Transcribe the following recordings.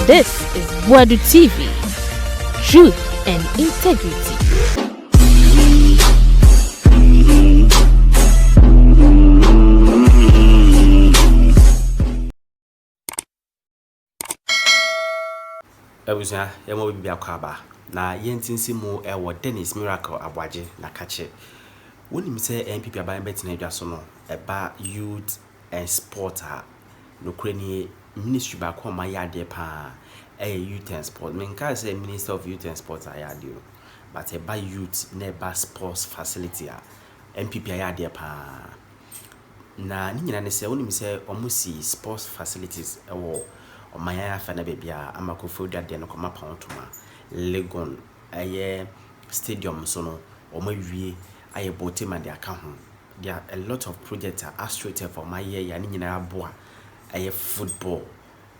This is Boadu TV. Truth and integrity. Ebusa yemo bibi akwaba na yentinsi mu ewo Dennis Miracles Aboagye na kache wonim se NPP aban betina adwa so no eba youth and sport a nokrani ministry ba ko ma yade pa youth and sport menka say minister of youth and sport ayade o but eba youth na eba sports facility a NPP ayade pa na ni nyina ne se wonim se omusi sports facilities ewo Omaya fana bebia amakofo dade no koma pawntoma Legon aye stadium so no omawie aye botima de aka ho there are a lot of projects are astrated for my year ya ni nyina aboa aye football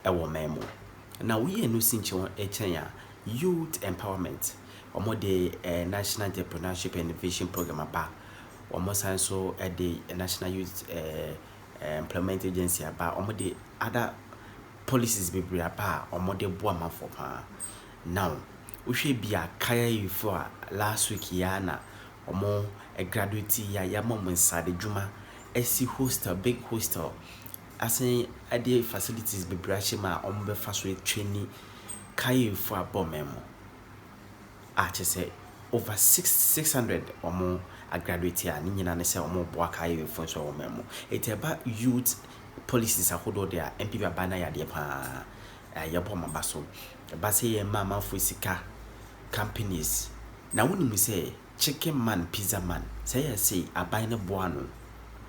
ewo memo na we no sinche won echen ya youth empowerment omode national entrepreneurship and innovation program aba omosan so the national youth employment agency aba omode other policies be brapa or model boama for pa. Now, we should be a kayayei for last week yana or more a graduate ya mom inside the Juma SC hostel, big hostel. As a idea facilities be brashima or more fast rate training kayayei for a bomb memo. I just say over 600 or more a graduate here, Nina say or more boa kayayei for so memo. It's about youth policies are hold there NPP abana ya de pa yabo mabaso ba say ye mama fusika companies na wonu say chicken man pizza man say aban na boa no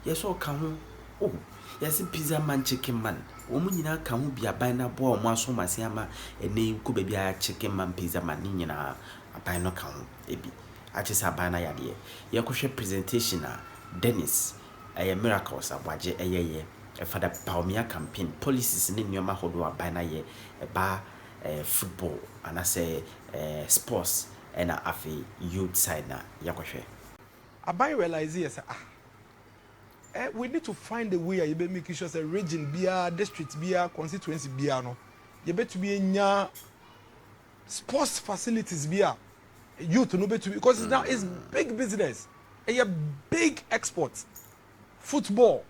yes o ka ho oh yes pizza man chicken man wo mu nyina ka ho bi aban na boa mo aso mase ama ene ko ba bia chicken man pizza man ni nyina aban no ka ho ebi a che say aban na ya de ye ko hwe presentation a Dennis Miracles Aboagye eyeye for the Paumia campaign, policies in your mahodo abana ye ba football and I say sports and a youth side na yakoshe. Abai realize yes we need to find a way you be make sure say region bia district bia constituency bia no you bet to be nya sports facilities bia youth no bet to because now it's big business a big exports football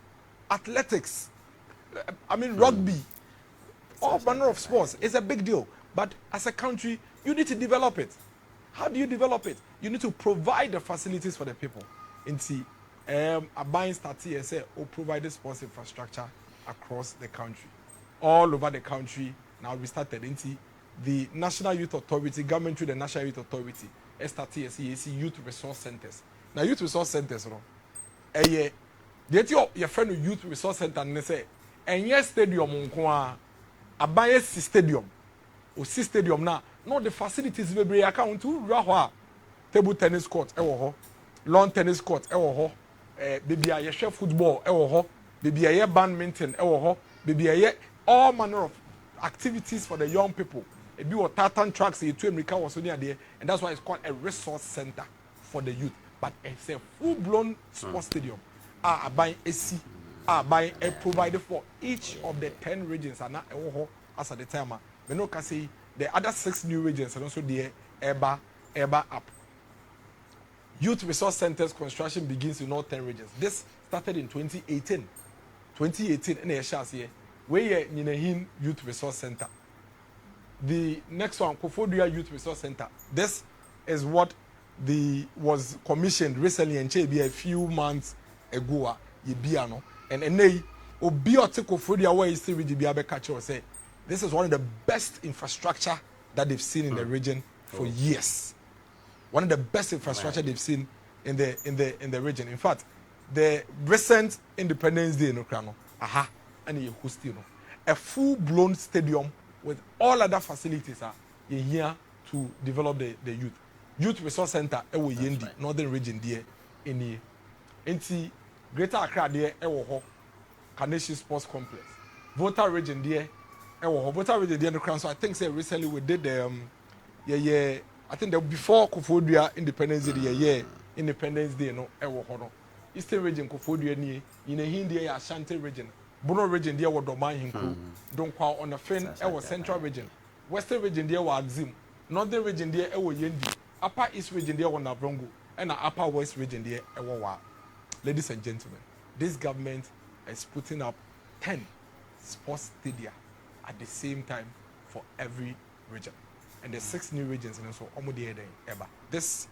athletics, rugby, all manner of sports. It's a big deal. But as a country, you need to develop it. How do you develop it? You need to provide the facilities for the people. And see, a buying start here say, or provide the sports infrastructure across the country, all over the country. Now we started into the National Youth Authority, government through the National Youth Authority, STTSC, youth resource centers. Now youth resource centers, your friend of youth resource center and say, and yes, stadium a bias stadium or stadium now. No, the facilities will be account to Rahwa table tennis court, lawn tennis court, baby a share football, baby a badminton, baby a all manner of activities for the young people. A bit of tartan tracks, a 2 America was near there, and that's why it's called a resource center for the youth. But it's a full-blown sports stadium. Are buying SC, are buying a provider for each of the 10 regions and not as at the time. We know can say the other 6 new regions and also the EBA up. Youth resource centers construction begins in all 10 regions. This started in 2018. 2018 in a chance here. Where Ninahin Youth Resource Center. The next one, Kofodia Youth Resource Center. This is what was commissioned recently and be a few months ago yebiano and enei obi otiko for their way still with the biabe catch or say this is one of the best infrastructure that they've seen in the region for years. One of the best infrastructure they've seen in the region. In fact, the recent Independence Day no krano and you hosting a full-blown stadium with all other facilities are here to develop the youth resource center ewo yendi northern region there in the Greater Accra there ewo Carnation Sports Complex. Volta region there ewo Volta region there no crown. So I think say recently we did I think that before Kofodia Independence Day Independence Day no ewo no Eastern region Kofodia ni in a Hindi Ashanti region Bono region there wo Doman Hinku don't call on the fin ewo Central region Western region there were Axim, Northern region there ewo Yendi, Upper East region there were Navrongo, and the Upper West region there ewo. Ladies and gentlemen, this government is putting up 10 sports stadia at the same time for every region. And the 6 new regions, and so this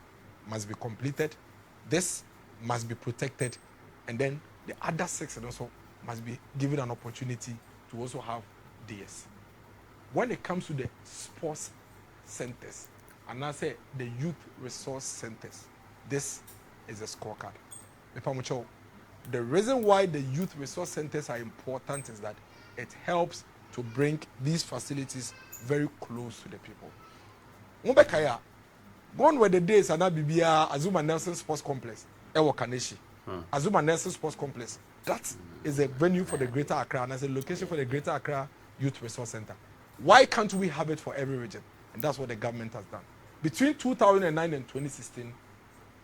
must be completed, this must be protected, and then the other 6 and also must be given an opportunity to also have DS. When it comes to the sports centers, and I say the youth resource centers, this is a scorecard. The reason why the youth resource centers are important is that it helps to bring these facilities very close to the people. Mumbekaya, gone were the days and Bibia Azuma Nelson Sports Complex, Ewo Kaneshi. Azuma Nelson Sports Complex. That is a venue for the Greater Accra and as a location for the Greater Accra Youth Resource Center. Why can't we have it for every region? And that's what the government has done. Between 2009 and 2016,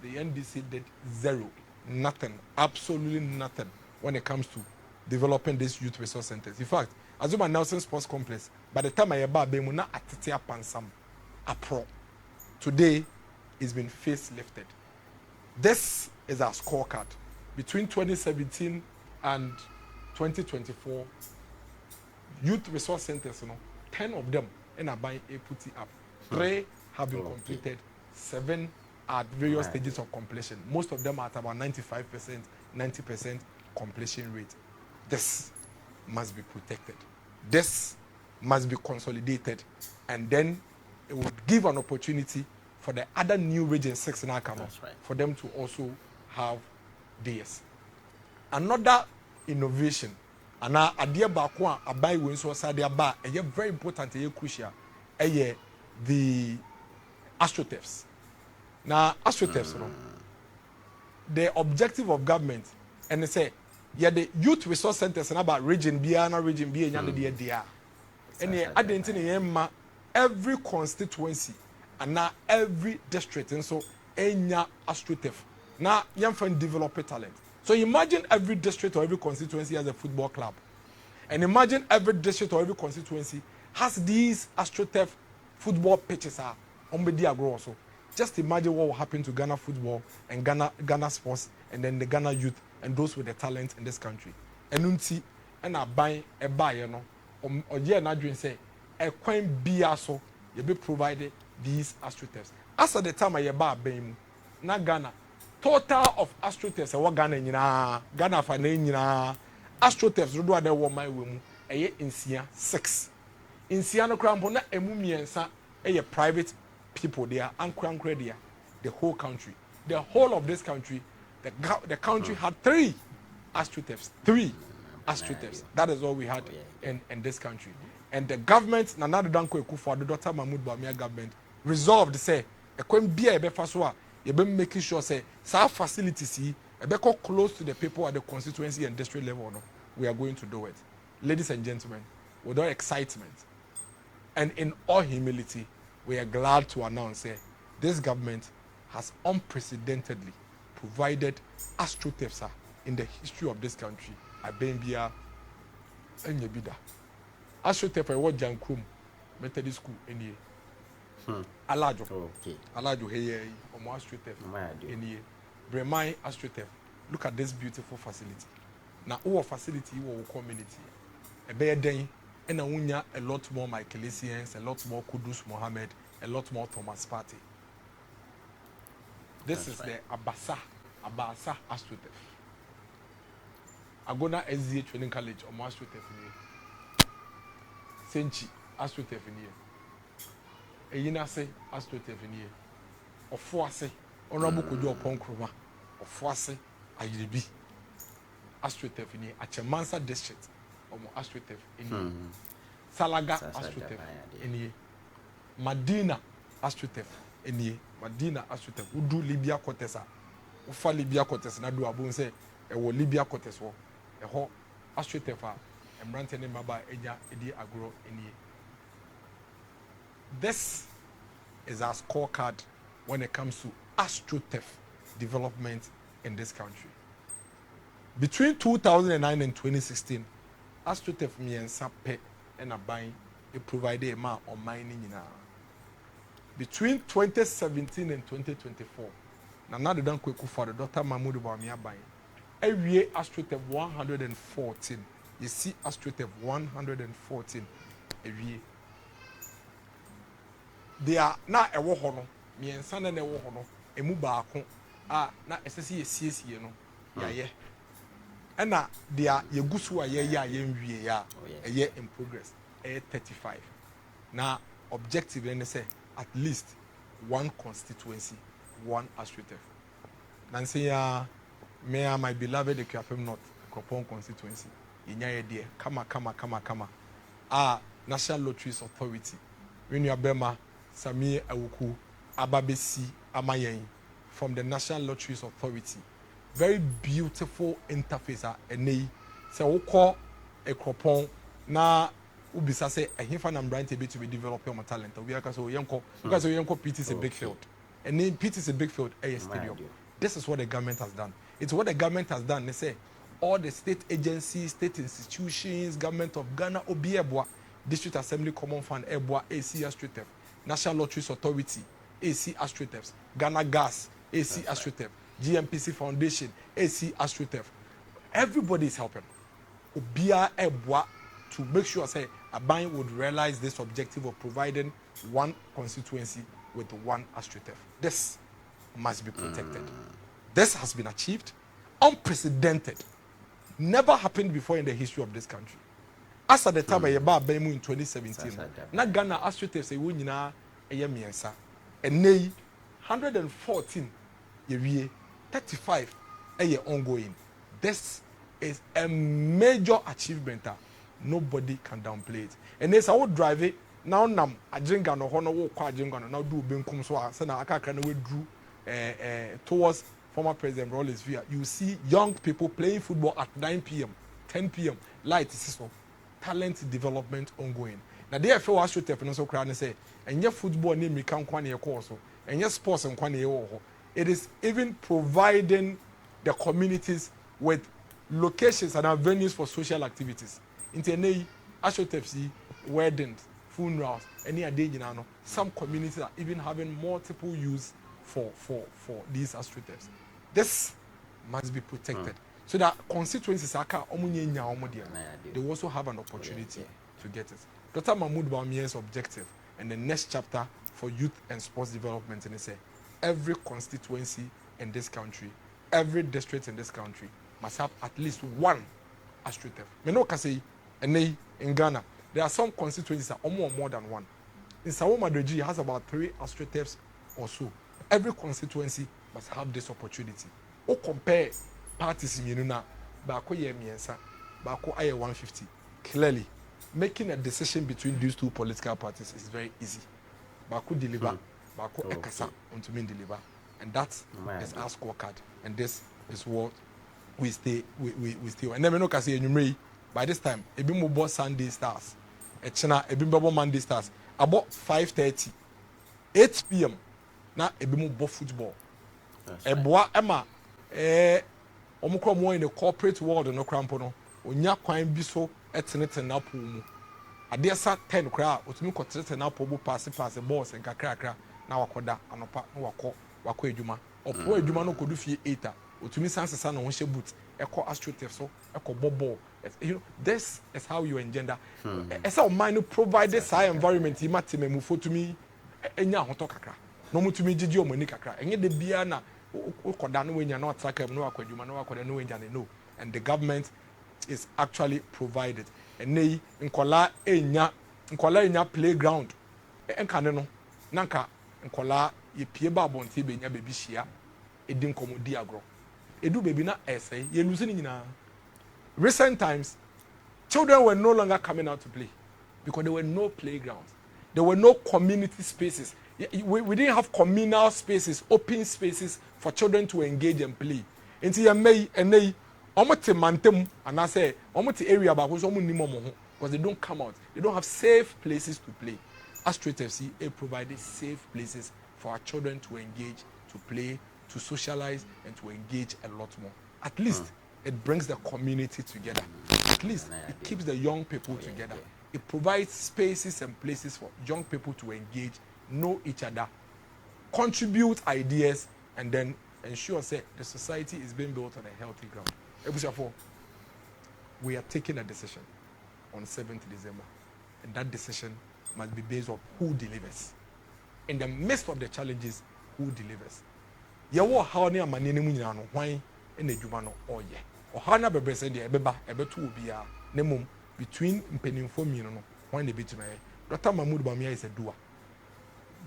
the NDC did zero, nothing, absolutely nothing when it comes to developing these youth resource centers. In fact, Azuma Nelson Sports Complex, by the time I bought Bemuna Atitia Pansam, a pro, today it's been facelifted. This is our scorecard. Between 2017 and 2024, youth resource centers, 10 of them in a buying a putty up. 3 have been completed, 7 at various stages of completion. Most of them are at about 95%, 90% completion rate. This must be protected. This must be consolidated. And then it would give an opportunity for the other new region 6 in Akano, for them to also have this. Another innovation, and idea bakwa abai when so sadia ba, very important, crucial, the astroturfs. Now, astroturfs, the objective of government, and they say, the youth resource centers and about region B, region B, and the idea. And the every constituency and now every district, and so enya astroturf. Now, young friend develop a talent. So imagine every district or every constituency has a football club. And imagine every district or every constituency has these astroturf football pitches on the agro also. Just imagine what will happen to Ghana football and Ghana sports and then the Ghana youth and those with the talent in this country. And unti and I buy a buyer or not doing say a coin be also you be provided these astroturfs. As at the time I buy bem na Ghana total of astroturfs what Ghana for astroturfs do ada wo my we mu insia 6 insia no krampo na emu miensa private people there and there the whole country, the whole of this country, the country had 3 astroturfs. 3 astroturfs. That is all we had in this country. And the government, Nana Danko Ekufuor, the Dr. Mahmoud Bawumia government, resolved to say, you be making sure say, our facilities see, close to the people at the constituency and district level. No, we are going to do it. Ladies and gentlemen, without excitement and in all humility, we are glad to announce that this government has unprecedentedly provided astroturfs in the history of this country. Abembia and Yebida. Astroturf I was Jankrum Methodist School in here. Alajo. Okay. Alajo hey Omo astroturf in here. Bremai astroturf. Look at this beautiful facility. Now our facility our community. A bear day. And a lot more Michaelisians, a lot more Kudus Mohammed, a lot more Thomas Partey. This is the Abasa astroturf. Agona SDA Training College or astroturf in here. Senchi astroturf in here. Eyinase astroturf in here. Ofuase Honorable Kojo Ponkroma. Ofuase Ayiribi astroturf in here. Achemansa district. astroturf in Salaga astroturf in Madina astroturf in Madina astroturf udu Libya Kotesa ufa Libya Kotesa na do abun say e wo Libya Kotesa wo e ho astroturf a embrante ne maba eja edi agro in. This is our scorecard when it comes to astroturf development in this country. Between 2009 and 2016, astroturf miensa pe and a buying it provided a man on mining in between 2017 and 2024. Now they don't quick for the Dr. Mahmoud Bawumia buying. Every year AstroTurf 114. You see AstroTurf 114 every year. They are now a war honor. Me and son and a war honor. A mubako. Na SSC CSC no. Yeah. And now they are ye gusua a year in progress. 35. Now objective and say at least one constituency, one AstroTurf. Nancy may my beloved the Krapem North, Kropon constituency. In your idea, kama. National Lotteries Authority. When you are Bema, Sami Awuku, Ababesi, Amayen, from the National Lotteries Authority. Very beautiful interface. And so we call a Kropon na ubisa say a himfa na brand to be develop your talent. We are because PT is a big field. And then PT is a big field, a stadium. This is what the government has done. It's what the government has done. They say all the state agencies, state institutions, government of Ghana, Obiebwa, District Assembly Common Fund, Ebwa, AC AstroTurf, National Lotteries Authority, AC AstroTurf, Ghana Gas, AC AstroTurf, GMPC Foundation, AC AstroTurf. Everybody is helping. Obia Ebwa to make sure say Aban would realize this objective of providing one constituency with one AstroTurf. This must be protected. This has been achieved, unprecedented, never happened before in the history of this country. As at the time of Bemu in 2017, na Ghana AstroTurf say we nyina eye miensa, and 114 year 35 ongoing. This is a major achievement. Nobody can downplay it. And as I would drive it, now I drink and now do benkum so I na aka can we drew towards former President Rawlings via. You see young people playing football at 9 p.m., 10 p.m. Light system, talent development ongoing. Now they feel AstroTurf and so crowd say and your football name me can kwane course and your sports and kwane. It is even providing the communities with locations and venues for social activities. In AstroTurf, weddings, funerals, any other some communities are even having multiple use for these AstroTurfs. This must be protected. So that constituencies they also have an opportunity to get it. Dr. Mahmoud Bawumia's objective and the next chapter for youth and sports development and they say every constituency in this country, every district in this country must have at least one AstroTurf. Me no say in Ghana there are some constituencies that are more than one. In Sawo Madreji has about 3 AstroTurfs or so. Every constituency must have this opportunity. Or compare parties in Yununa, Bako ye miensa, Bako aye 150. Clearly, making a decision between these two political parties is very easy. Bako deliver, Bako ekasa unto me deliver, and that is our scorecard. And this is what we stay. And then we know kasi enyumre. By this time, ebi mo bo Sunday Stars, echena ebi mo bo Monday Stars. About 5:30, 8 p.m. na ebi mo bo football. Eboa ema omukro mo in the corporate world no krampo no. Onya kwan bi so etenete na po mu. Ade sa 10 kra otumi kotrete na po bu pass balls nkakrakra na wakoda anopa na wako adwuma. Opo adwuma no kodu fie 8. Otumi sansesa na ho hye boot. Eko AstroTurf so eko bobo. You know, this is how you engender. As our mind provide this high environment, you might move for to me. Enya hoto kakra. No mu to me jiji o mani kakra. Enye de bia na ukoda no wenya no attack no akwadwuma no akoda no wenya no. And the government is actually provided. And nei nkola enya playground. Enkane no nanka nkola ye pie ba bonte be nya bebi hia edin komodi agro. Edu baby na essay ye lose ni nyina. Recent times, children were no longer coming out to play because there were no playgrounds. There were no community spaces. We didn't have communal spaces, open spaces for children to engage and play. Until you may and they almost mantem and I say almost area because they don't come out. They don't have safe places to play. AstroTurf FC provided safe places for our children to engage, to play, to socialize, and to engage a lot more. At least it brings the community together. At least it keeps the young people together. It provides spaces and places for young people to engage, know each other, contribute ideas, and then ensure that the society is being built on a healthy ground. Therefore, we are taking a decision on 7th December, and that decision must be based on who delivers. In the midst of the challenges, who delivers. Yawo how ne amane ne mu nyina no hwan e na adwuma no oyɛ. Ɔha na bebrese de ebeba ebeto obi a ne mum between mpanimfo mienu no hwan na betima yɛ. Dr. Mahmoud Bawumia is a doer.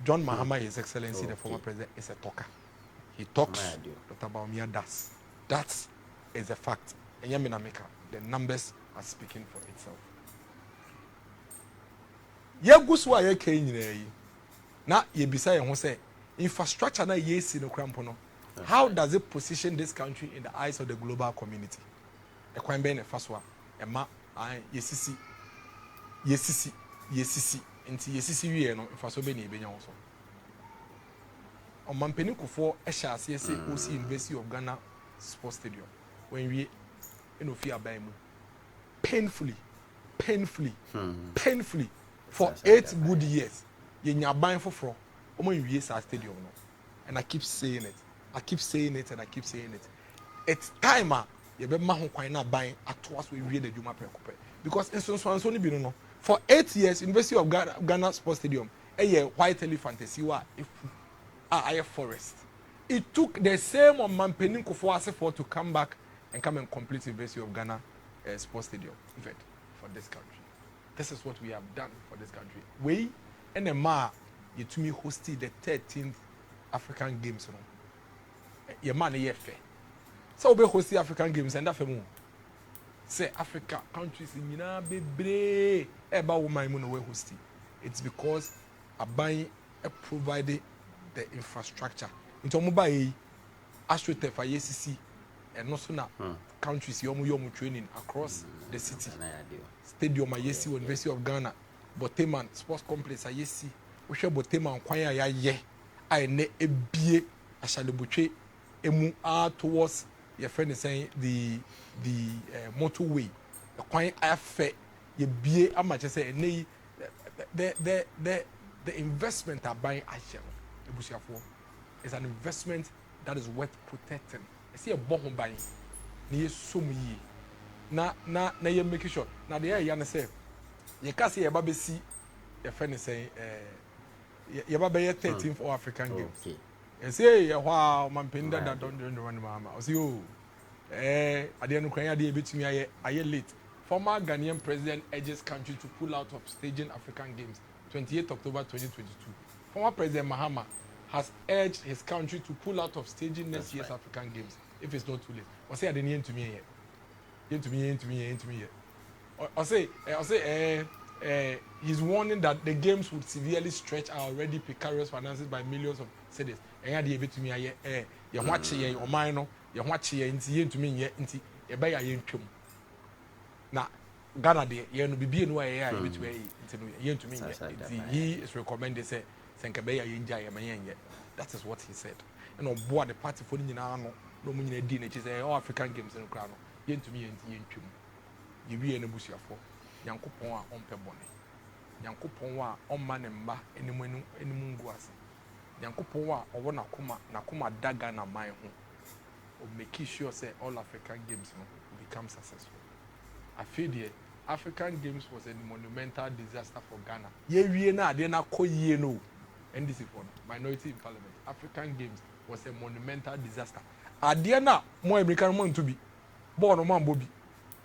John Mahama, His Excellency, the former president, is a talker. He talks, Dr. Bawumia does. That is a fact. And Yaminameka, the numbers are speaking for itself. Yeguswa ye kenyine na yebisa ye ho say infrastructure na yesi no krampo no. How does it position this country in the eyes of the global community? E kwan be na faswa e ma yesisi nti yesisi wie no faso be na ebenya wo so. On mampeni kufo e sha ase say OC University of Ghana Sports Stadium when we no fear aban mu painfully for 8 good years ye nya ban foforo omo wie sa stadium no, and I keep saying it it's time ye be ma ho kwan na ban ato aso wie the djuma prekope because insonso ni bi no for 8 years University of Ghana Sports Stadium white elephant wa a forest. It took the same on Mampeni Kufo for to come back and come and complete University of Ghana Sports Stadium event for this country. This is what we have done for this country. We and NMA to me hosted the 13th African Games. Your man is fair. So we host the African Games and that for say Africa countries in Yina be about woman we hosting. It's because a buying provided the infrastructure. Into mobile astroturf ICC and also na countries yomu training across the city. Stadium ICC University of Ghana, Boteman Sports Complex ICC. We share Boteman kwanya ya ye. I ne ebie ashalebuche emu towards your friend is saying the motorway. The kwanya afe ye bie amache say ne the investment are buying Asia. It's an investment that is worth protecting. I see a bomb buying. Near some ye. Na you make sure. Now the air say you can't see a baby see your friend is saying your baby 13th for African Games. And say wow man pinda that don't run mama. I see you I didn't cry a bit to me I late. Former Ghanaian president urges country to pull out of staging African Games 28 October 2022. Former President Mahama has urged his country to pull out of staging next year's African Games if it's not too late. I say I didn't to me yet. I say he's warning that the games would severely stretch our already precarious finances by millions of cedis. And I did to me you watch ye or mine you watch ye into to me yet into a bay I now Ghana de ye no bibi no ye to me he is recommended say that is what he said. And on board the party for no munye di na say all African Games in crown yen to me yen you be in a bush for Yankopon on pebone Yankopon wa on man mba enimu guase Yankopon wa owo nakuma daga na man ho o make sure say all African Games will become successful. I feel the African Games was a monumental disaster for Ghana. Ye wie na ade na koyie no. NDC for minority in parliament. African Games was a monumental disaster. Ade na mo American man to be. Ball no man bobi.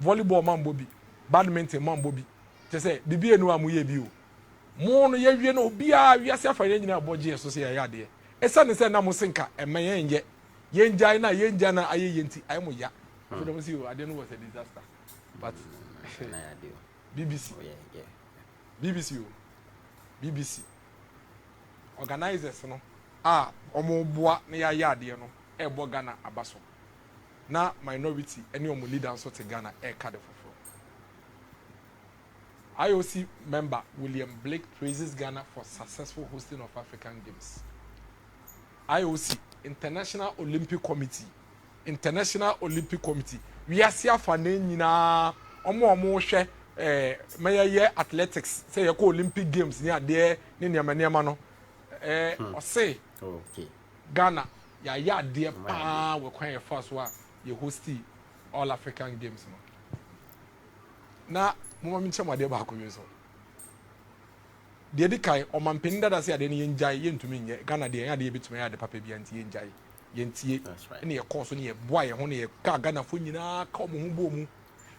Volleyball man bobi. Badminton man bobi. Just say bibi enu amuye bi o. Mo no ye wie no bia wiase afanye nyina aboje so say ya ade. Esa ne say na mo senka emen ye. Yenjai na aye yenti ay mo ya. So dem see ade no was a disaster. But BBC. Oh, yeah. BBC. Organizers no. Omo boa na ya ade no. Ebo Ghana abaso. Na minority any omo leaders so te Ghana card for. IOC member William Blake praises Ghana for successful hosting of African Games. IOC International Olympic Committee. We are see afane nyina omo hwe maya athletics say you call Olympic Games near there ni niama no or say okay Ghana ya dear pa we kwan first wa you host all African Games no na mo ma nchama de ba ko yeso de di kai o man pinda da se ade ni yenjai yentumi nye Ghana de ya de bituma ya de papa bi anti yenjai yentie ne ye course ne ye boa ye ho ne ye ka Ghana fo nyina ka mo hu bo mu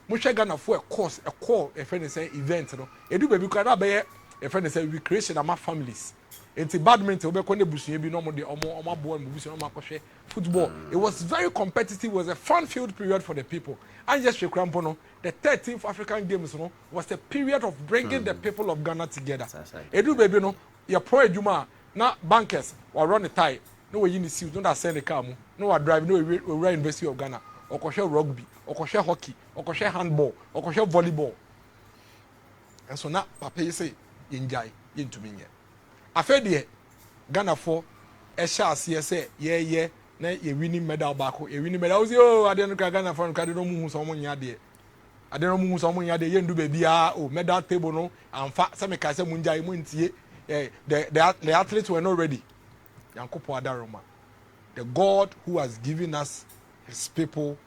mo hwe Ghana fo course a call e friend say event no edu baby kwa da be e friend say recreation ama families enti badminton we be ko ne busuye bi no mo de omo boa mo busuye no ma ko hwe football it was very competitive, it was a fun filled period for the people and just Shekrampo no the 13th African Games no was a period of bringing the people of Ghana together edu baby no your pro adwuma na bankers or run the tie no we yin see no that send the car mu no we drive no we University of Ghana okohwe rugby okohwe hockey okohwe handball okohwe volleyball and so na papa you say enjoy yentumi nye afede Ghana for e sha ase say ye na ye winning medal back ye winning medal say oh ade no Ghana for no no mu so mo nya de ade no mu so mo nya de ye ndu ba bia oh medal table no amfa say me ka say mu njai mu ntie the athletes were not ready Yankopo Adaroma, the God who has given us his people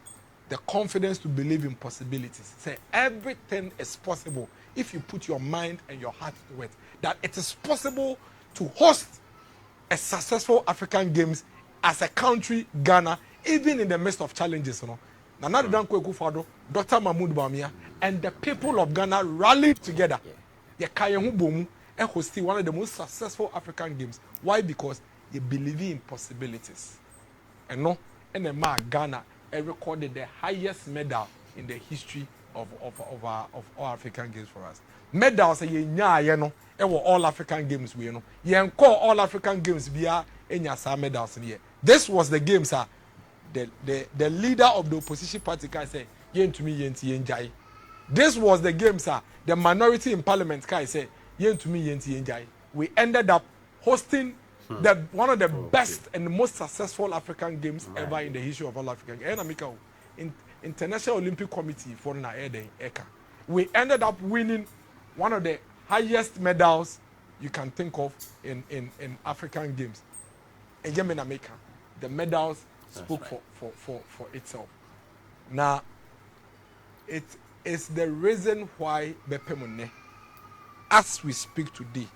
the confidence to believe in possibilities. Say everything is possible if you put your mind and your heart to it. That it is possible to host a successful African Games as a country, Ghana, even in the midst of challenges. You know, Nana Danko Ekufo-Addo, Dr. Mahmoud Bawumia, and the people of Ghana rallied together. Yekayehu Bomu and hosted one of the most successful African Games. Why? Because you believe in possibilities. And no, and the man Ghana recorded the highest medal in the history of all African Games for us. Medals were all African Games we know. You call all African Games via any medals in here. This was the games the leader of the opposition party can say yen to me yen. This was the games the minority in parliament can say yen to me yen. We ended up hosting one of the best and most successful African Games ever in the history of all African Games. International Olympic Committee for ECA. We ended up winning one of the highest medals you can think of in African Games. In America, the medals spoke for itself. Now, it is the reason why Bepemone, as we speak today,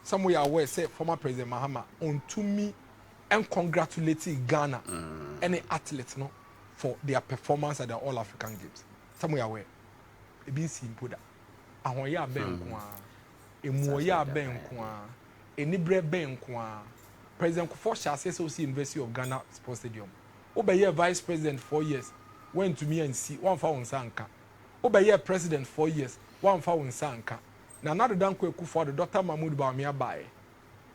some we are aware say former President Mahama on to me and congratulating Ghana any athletes no for their performance at the All African Games. Some we are aware. It been simple that. Ahoya ben kwa, emuoya ben kwa, enibre ben kwa. President Kufuor says also University of Ghana Sports Stadium. Obeye Vice President 4 years went to me and see one for Sanka. Obeye President 4 years one for Sanka. Na nado danko Kufuor Dr. Mahmoud Bawumia bae.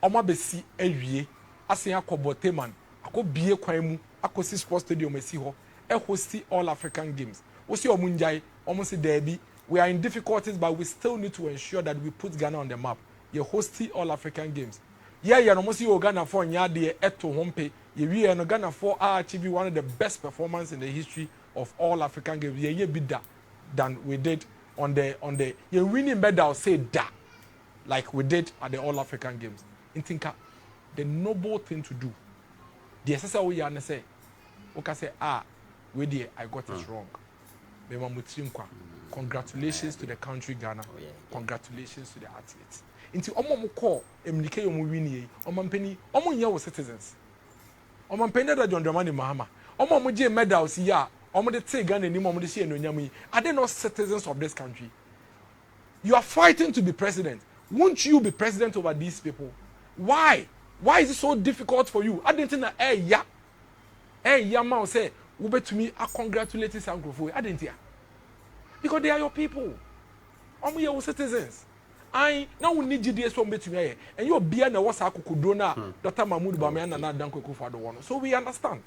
Oma besi ewie asen akobote man akobie kwan mu akosi Sports Stadium esi ho e hosti All African Games. Osi omunjai omo se derby. We are in difficulties but we still need to ensure that we put Ghana on the map. You hosti All African Games. Yeah, no see Ghana for nyade eto hompe. You no Ghana for are achieving one of the best performances in the history of all African Games. Yeah, bigger than we did on the you winning medal say that like we did at the All African Games. In thinka the noble thing to do. The SSA we are say, okay say we did I got it wrong. Congratulations to the country Ghana. Congratulations to the athletes. Into omo call emnike omo wini omo mpani omo nya wo citizens omo mpani da John Dramani Mahama omo je medals ya omo de take Ghana ni omo de share no nyam yi are they not citizens of this country? You are fighting to be president. Won't you be president over these people? Why is it so difficult for you? I didn't know ya ma say wo betumi a congratulate Sankrofo I didn't hear because they are your people omo ye wo citizens. I now we need GDS from between and you're being a wasa kukudona Dr. Mahmoud Bawumia and Danko Ekufo-Addo. So we understand.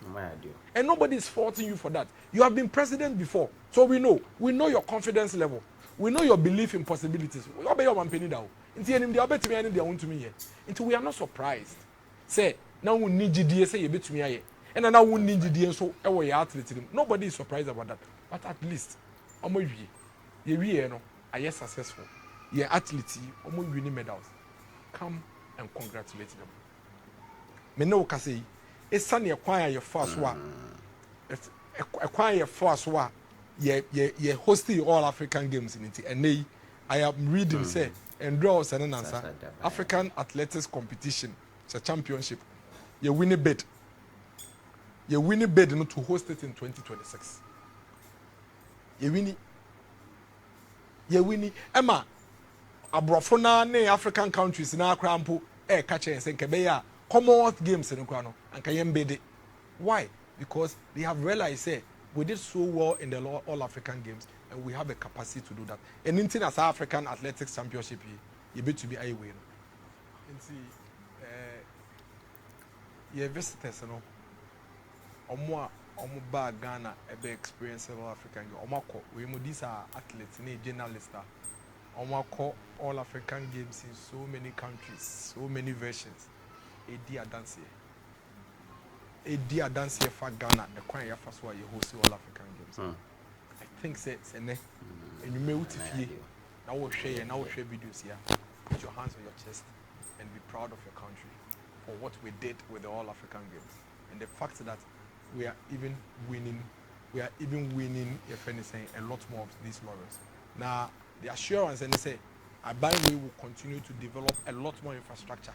And nobody is faulting you for that. You have been president before. So we know your confidence level. We know your belief in possibilities. We obey your penny down. Until we are not surprised. Say now we need GDS say between and now we need GDS so nobody is surprised about that. But at least are you successful? Your athletes, almost winning medals. Come and congratulate them. Me no say, it's sunny acquire your first one. Acquire your first one. Ye hosting all African games in it. And I am reading say and draws and answer African athletics competition. It's a championship. You win a bid. You win a bid to host it in 2026. You win it. You win it. Emma, abrofona ne African countries na krampo catch and say kebeya Commonwealth Games in Ukraine and can bid it. Why? Because they have realized say we did so well in the all African Games and we have a capacity to do that. And in as African Athletics Championship, you bet to be a win. And see, your visitors, you know, omo ba Ghana ebe experience all African Games. Omako, we mo these are athletes, ne journalists. Omako all African Games in so many countries, so many versions. Edia dance here. Edia dance here for Ghana. The choir ya first one you host all African Games. I think say and you may uti fie. Now we share videos here. Put your hands on your chest and be proud of your country for what we did with the All African Games and the fact that we are even winning, if anything, a lot more of these laurels. Now the assurance and they say, Aboagye will continue to develop a lot more infrastructure.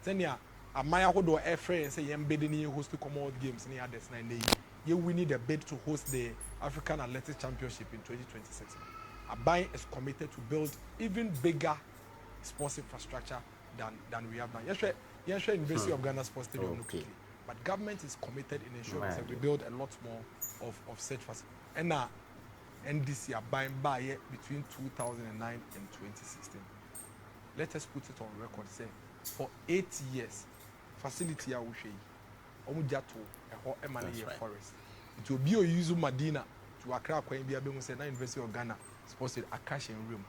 Then yeah, Amaya Hodo Airframe and say embedding host to Commonwealth Games near this 9 days. We need a bid to host the African Athletics Championship in 2026. Aboagye is committed to build even bigger sports infrastructure than we have now. Yes, University of Ghana Sports Stadium, but government is committed in ensuring that we build a lot more of such facilities. And now, NDC are buying between 2009 and 2016. Let us put it on record. Say for 8 years, facility are Omujato a whole Emmanuel forest. It will be a use Madina to Accra Kwembi Abemu say na University of Ghana supposed to Akash in room.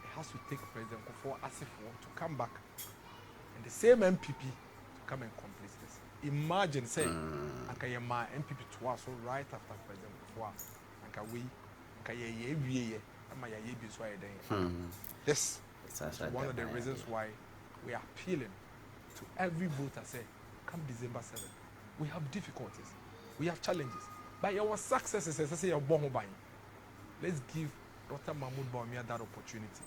It has to take President Kufuor Asifo to come back and the same MPP to come and complete this. Imagine say Akayema MPP to us right after President Kufuor and we Kayayei ama ya yebi so ayeden. This is one of the reasons why we are appealing to every voter say come December 7th. We have difficulties. We have challenges. But our successes, as I say, let's give Dr. Mahmoud Bawumia that opportunity.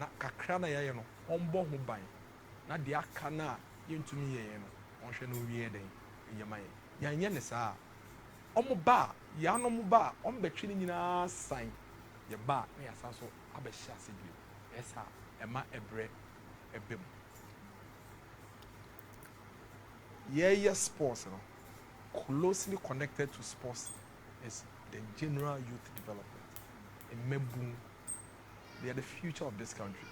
Na kakrana ya yeno, ombo hubai. Na diakana yentumi ye yeno, onhwe no wie den yemaye. Yanye ne saa. Omo ba, ya no mo ba, ombetwe ni nyina sign. Ye ba na ya sanso abehia segire. Esa ema ebre ebem. Yeah, sports, you know, closely connected to sports is the general youth development. In Mebun, they are the future of this country.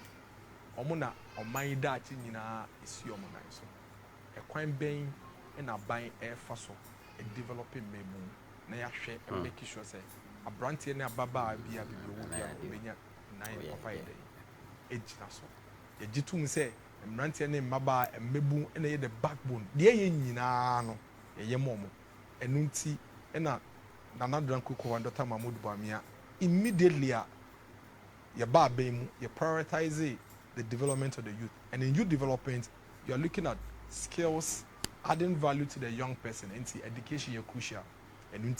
Omuna omaida china is your money. So, a crime being and a buying air fossil, a developing Mebun. Naya share and making sure say a brandy and a baba be a bibia 9 papa day. Age naso. The Jitum say. Mrantia ne maba mebu na ye the backbone de ye nyina no ye momo enunti na Nana Drankuko and Dr. Mahmoud Bawumia immediately ye ba bemu ye prioritize the development of the youth, and in youth development you are looking at skills adding value to the young person. And education is crucial. And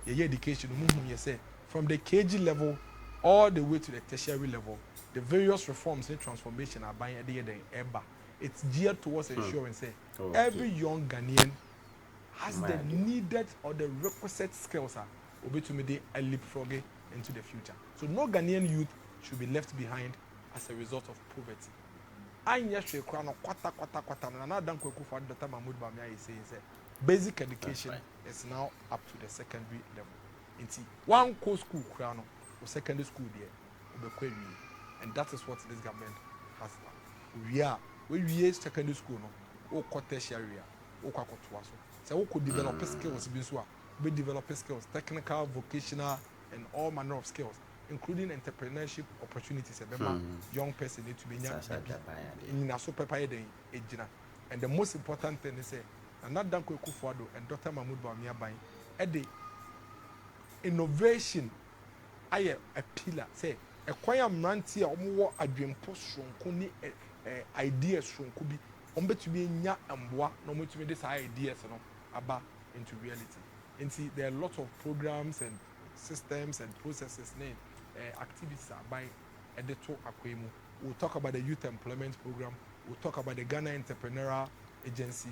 ye education you say from the KG level all the way to the tertiary level. The various reforms and transformation are buying at the end of it's geared towards ensuring say every young Ghanaian has the needed or the requisite skills will be to make a leapfrog into the future. So no Ghanaian youth should be left behind as a result of poverty. Dr. Mahmoud Bawumia is saying basic education is now up to the secondary level. One core school or secondary school there. And that is what this government has done. We are secondary school, no, or tertiary, or so we could develop skills, we develop skills, technical, vocational, and all manner of skills, including entrepreneurship opportunities. Young person need to be in a super and the most important thing is Nana Dankwa and Dr. Mahmoud Bawumia at the innovation. A pillar, say ɛkwan mmeranteɛ a wɔwɔ adwempo sonko ne ideas sonko bi wɔbɛtumi anya mboa na wɔbɛtumi de saa ideas no aba into reality. And see, there are lots of programs and systems and processes and activities by Edeto Akwemu. We'll talk about the youth employment program. We'll talk about the Ghana Entrepreneurial Agency,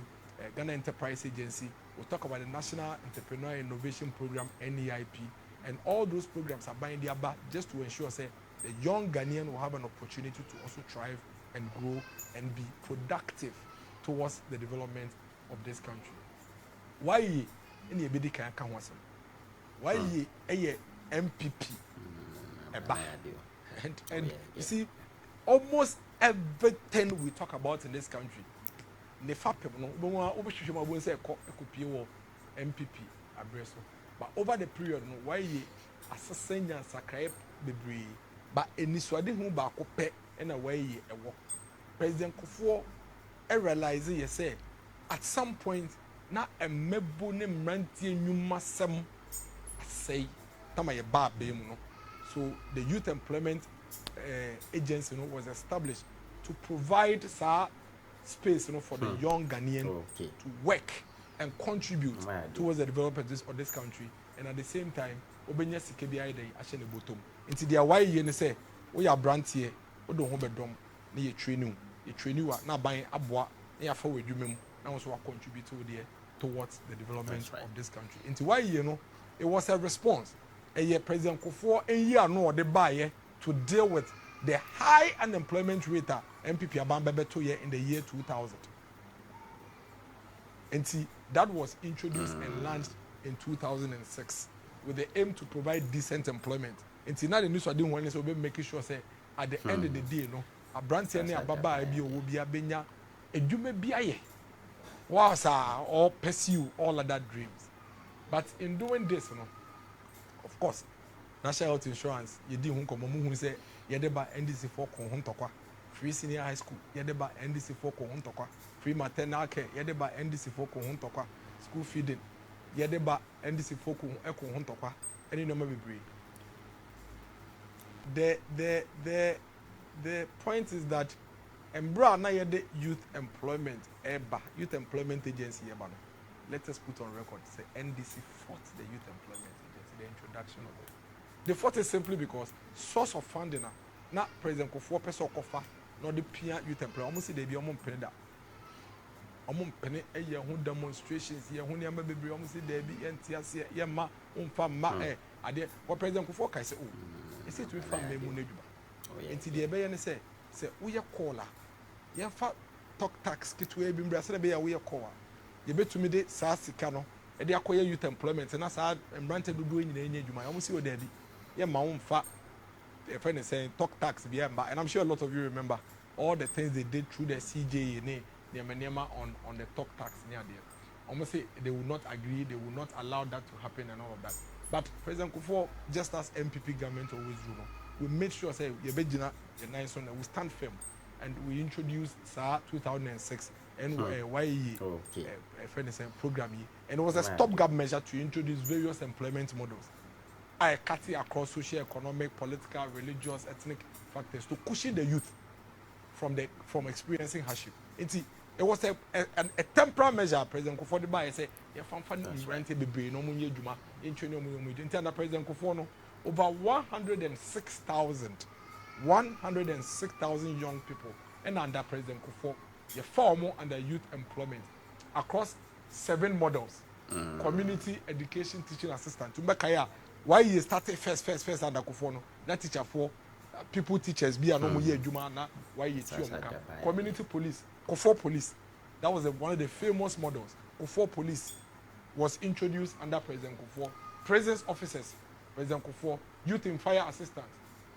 Ghana Enterprise Agency. We'll talk about the National Entrepreneurial Innovation Program, NEIP. And all those programs are buying the ABBA just to ensure say, the young Ghanaian will have an opportunity to also thrive and grow and be productive towards the development of this country. Why in the BD can come once? Why a NPP? And you see, almost everything we talk about in this country, the fact NPP address. But over the period, why assassin and Sakai Bebri, but any swadi who back up and away a walk. President Kufuor realizing, you say, at some point, na emebo ne mrantie nyuma sem say tamaye ba be mu no. So the youth employment agency was established to provide space for the young Ghanaian to work and contribute towards the development of this country, and at the same time obenya sike bi aide ahye ne bottom nti dia why ye ne say we ya brantie we do ho bedom na ye training wa na ban aboa na ya fa wadwuma mu na wo so wa contribute towards the development of this country. Nti why it was a response. President Kufuor year no the buy to deal with the high unemployment rate NPP abambebe to in the year 2000. And see, that was introduced and launched in 2006 with the aim to provide decent employment. And see, now the news I didn't want to be making sure say at the end of the day, a brand any ababa will be a benya, and you may be a was or pursue all of that dreams. But in doing this, of course, National Health Insurance, you did who say Yedeba NDC for Kohuntoka, free senior high school, Yedeba NDC for Kohuntoka, free maternal care, Yedeba NDC for Kohuntoka, school feeding, Yedeba NDC for Kohuntoka, any number be the point is that Embra na yede youth employment agency yebano. Let us put on record say NDC fought the youth employment agency, the introduction of it. The fought is simply because source of funding na President Kufuor person kofa no the pia youth employment almost they be almost penny that almost penny a year who demonstrations here who near baby almost they be NTS here ma ade what President Kufuor kai say oh is it we from me munejuba until the ebe say we are caller. You have talk tax kit we be brasser be we are caller. You bet to me de sasika no. E de akoye youth employment na sa embrante do nyina enye djuma. You see o there bi. Ye ma won fa a friend is saying talk tax be and I'm sure a lot of you remember all the things they did through the CJA on the talk tax near there. Almost say they will not agree, they will not allow that to happen and all of that. But President Kufuor, just as MPP government always do, we made sure say we stand firm and we introduced 2006 NYE program, and it was a stopgap measure to introduce various employment models. I cut it across socio-economic, political, religious, ethnic factors to cushion the youth from experiencing hardship. It was a temporary measure. President Kufuor the buy say you rented the brain no money juma in President Kufuor over 106,000 young people and under President Kufuor you form under youth employment across 7 models. Community education teaching assistant to make why you started first under Kufuor no that teacher for people teachers be no year juma na why you community police Kufuor police, that was one of the famous models. Kufuor police was introduced under President Kufuor. Presence officers, President Kufuor. Youth in fire assistance,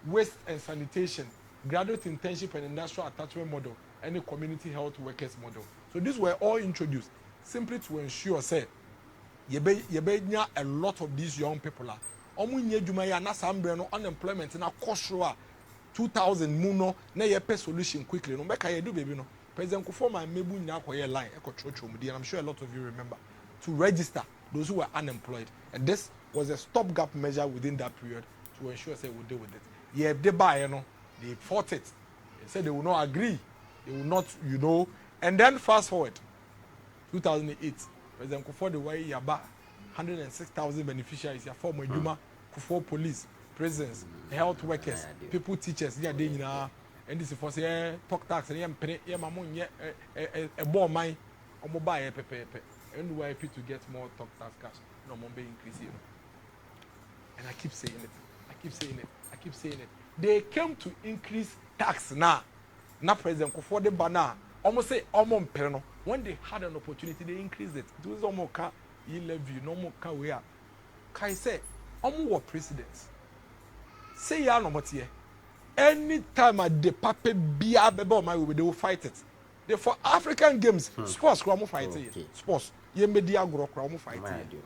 waste and sanitation, graduate internship and industrial attachment model, and a community health workers model. So these were all introduced simply to ensure say you a lot of these young people are unemployment na cost 2000 muno na yepe solution quickly no make I do baby no President Kufuor my mebu nya akoye line and I'm sure a lot of you remember to register those who were unemployed, and this was a stopgap measure within that period to ensure say we deal with it. yeah, they buy, they fought it. They said they will not agree. They will not, And then fast forward, 2008, President Kufuor the way yaba 106,000 beneficiaries. Ya former Juma, Kufuor police, prisons, health workers, people, teachers. Yeah, they and this is for say talk tax and yeah, mamun yeah, a bomb mine, or mobile pepe. And we happy to get more talk tax cash. No more be increasing. And I keep saying it. They came to increase tax now. Now President Kufuor the banner almost say almost perno. When they had an opportunity, they increased it. It was almost car levy, no more car we are. Kai say almost what presidents say ya no more here. Anytime at the pape be about my way, they will fight it. They for African games, sports crowd fight it. Sports, ye media grow crowd fight it.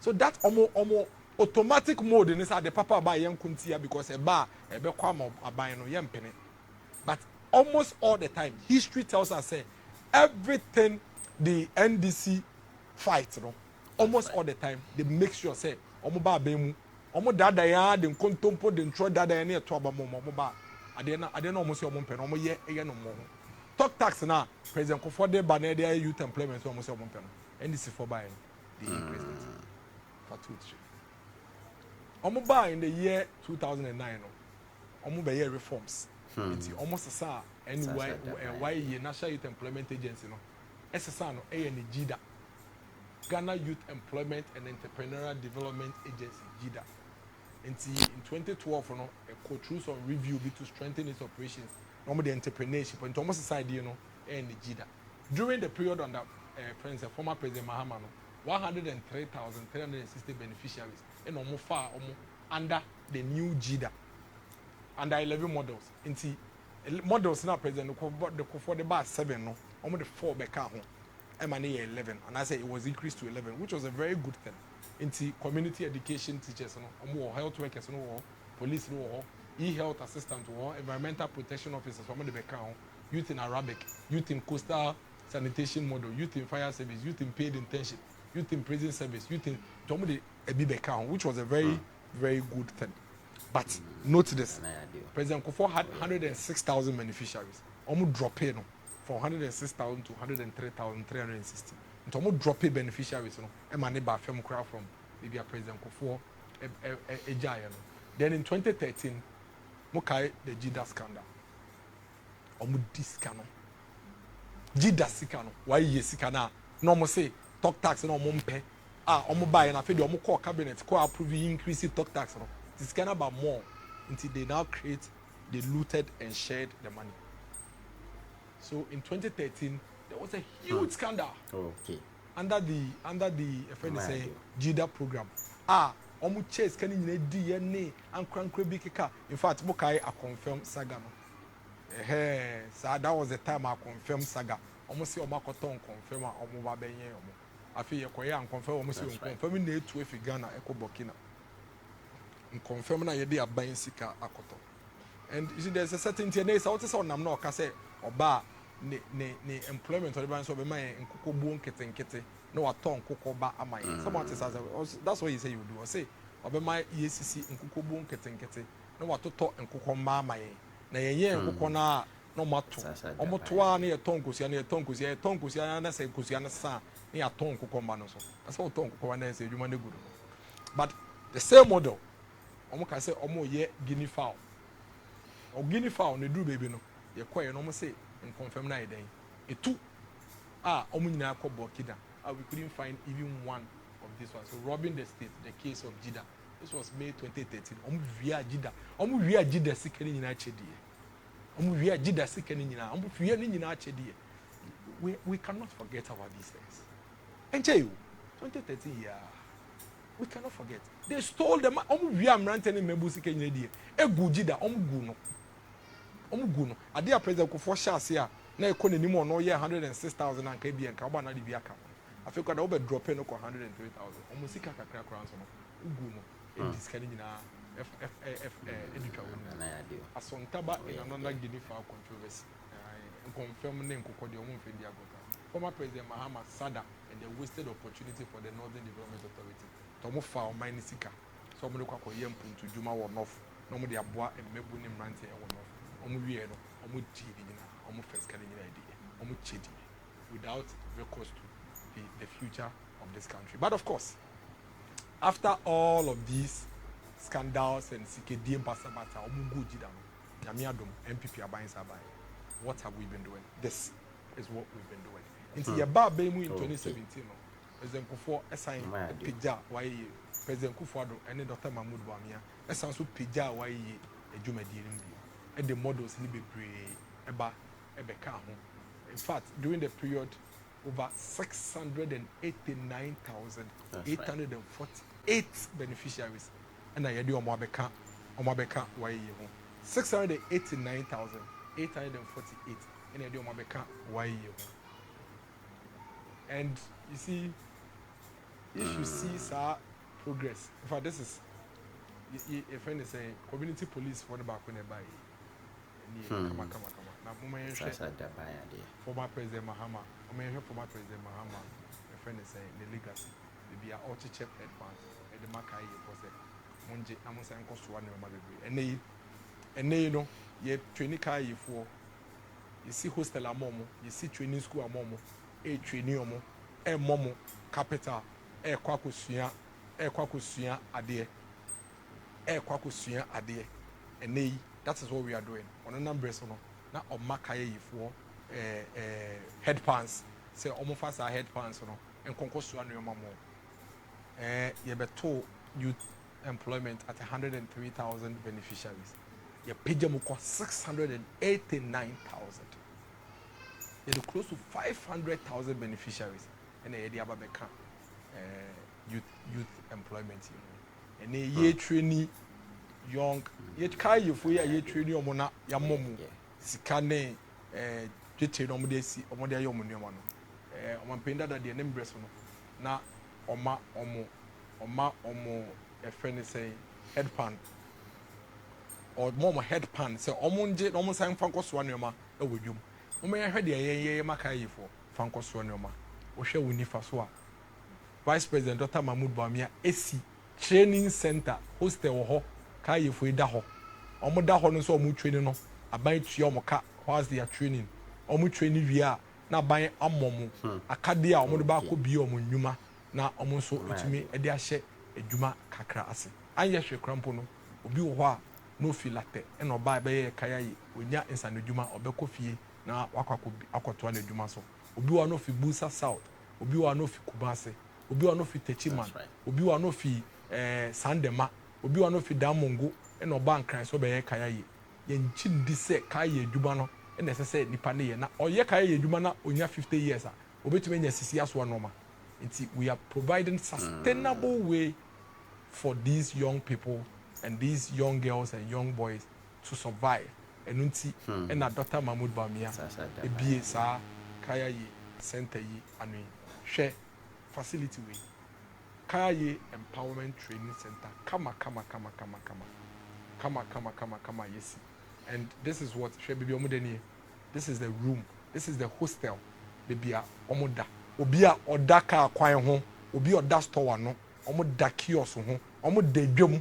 So that almost automatic mode in inside the papa buy young kuntia because a bar a be kwam a buy no young penny. But almost all the time, history tells us say everything the NDC fight, almost all the time they make sure say omo ba bemu omo dada ya de nkontompo de ntro dada ya na to abamo omo ba ade na almost omo mpɛ no omo ye no mo talk tax na President Kufuor de ba na de youth employment almost omo mpɛ no NDC for buy the president for two omo ba in the year 2009 no omo be year reforms it's almost sa anyway why National Youth Employment Agency no SSA no GIDA Ghana Youth Employment and Entrepreneurial Development Agency GIDA. In 2012 no a go through some review to strengthen its operations the entrepreneurship and almost society GIDA. During the period under former President Mahama no 103,360 beneficiaries and almost far under the new GIDA under 11 models. Models now President the Kufuor the bar 7 no almost the 4 back home. Money 11, and I say it was increased to 11, which was a very good thing. Into community education teachers, more health workers, police, e-health assistants, environmental protection officers, youth in Arabic, youth in coastal sanitation model, youth in fire service, youth in paid internship, youth in prison service, youth in which was a very, very good thing. But note this: President Kufuor had 106,000 beneficiaries. Almost drop in. From 106,000 to 103,360. And almost drop beneficiaries, money by film crowd from maybe President Kufuor a giant. Then in 2013, Mukai the GIDA scandal. Almost this scandal. GIDA scandal. Why yes scandal? No more say talk tax no more pay. Almost buy and I feel the core cabinet approve increase talk tax. This scandal about more until they now create, they looted and shared the money. So in 2013, there was a huge scandal. Okay. Under the GIDA program. Omu chase can in DNA and crankrebi kika. In fact, Mokai a confirmed saga. So that was the time I confirmed saga. Almost see Omakoton confirm Omu Babenye. I feel you and confirm almost confirming the 2 if Ghana Eco Burkina. And confirming that you are buying Sika Akoto. And you see, there's a certain DNA. So what is on Namno Kase or bar. Ne employment or the so be my nkuko bu nkete no aton nkuko ba amai someone says that's what you say you do or say obe my EACC nkuko bu nkete no watoto nkuko ma amai na ye nkuko na no mato omoto a na ye tonkosia na say nkosia na sa na ya ton nkuko ma no so that's what ton nkuko na say adwuma na good but the same model omo ka say omo ye guinea fowl or guinea fowl ne do baby no ye koye no omo say and confirm na then etu omunyina akobo kida we couldn't find even one of this one. So robbing the state, the case of GIDA, this was May 2013. Via GIDA sikeni nyina chedi via GIDA sikeni nyina via nyina chedi. We cannot forget about these things. And tell you 2013 we cannot forget they stole them via mrantene mebu sikeni nyina egu GIDA gu no ade a President Kufuor shase a na ekone nimo no ye 106,000 and ka bi enka ba na de bi aka afeka da obe drop no ko 103,000 omusika kakra kra nso no ugu no diskani nyina edika wonu na ya de asontaba in another Guinea fowl controversy confirm ne nkokode omumfe ndi agota former President Mahama Sada and the wasted opportunity for the Northern Development Authority to mo fa o mine sika so mo de kwakọ ye mpuntu juma wo north no mo de aboa emmebu ne mrante e wo no omo wie no omo di nyina omo first kan nyina di omo chedi without recourse to the future of this country. But of course, after all of these scandals and CKD and Basabata, NPP Aboagye, what have we been doing? This is what we've been doing. Into your bar Bemu in 2017, President Kufuor assigned Pija Waye, President Kufuor and Dr. Mahmoud Bawumia, assigned to Pija Waye, a Jumadi, and the models Libe Eba Ebeka. In fact, during the period, over 689,848 beneficiaries. And I had Omabeka Waye. 689,848 and I do Omabeka Waye. And you see, if you see progress, in fact, this is a friend is saying community police for the back when they buy. Come. Now, former President Mahama, former President Mahama, a friend is saying the legacy. They be all to check headphones and the Makai for say, Monje, Amos and Costuan, and they, you know, ye training car you for you see hostel a momo, you see training school a momo, a training omo, a momo, capital, a quacusia, ade, a quacusia ade, and they. That is what we are doing. On a number of now on Makayei for headpans. Say almost fast our headpans, and concourse to your mamo. You have told youth employment at 103,000 beneficiaries. You pay them 689,000. You have close to 500,000 beneficiaries, and they have youth employment. And they year trainee. Young yet kai you for ye training omona ya momu sikane twete no mode si omode ya omunua no omampenda da de nem breso no na oma a friend say headpan or mom headpan say omunje no san fankoso anema e wodwum omo ya hwede ye makai for fankoso anema wo hwe woni fa so a Vice President Dr. Mahmoud Bawumia esi training center hostel wo ho kai for da ho omo da ho no so omo training no aban tua omo ka whilst they are training omo training wi a na aban amomo akade a omo de ba ko bi omo nnwuma na omo so etumi e de ahye adwuma kakra ase anye hwe krampo no obi wo ho a no filate e no ba be kayayei onya insane adwuma obekọ fie na wakwakoto na adwuma so obi wa no fi Busa South obi wa no fi Kumasi obi wa no fi Techiman obi wa no fi Sandema obi wa no fi Damongo e no ba nkran so be kayayei ye nchi ndi se kayayei adwuma no e na sese nipa ne ye na oye kayayei adwuma na onya 50 years a obetumi nya sisi aso anoma nti we are providing sustainable way for these young people and these young girls and young boys to survive and nti and na Dr. Mahmoud Bawumia e bie sa kayayei center yi anu hwe facility we Kayayei Empowerment Training Center. Kama, yes. And this is what Baby Omudeni. This is the room. This is the hostel. Baby Omoda. Obia Odaka Kwai home. Obi Oda store no. Omoda kiosk home. Omoda dwom.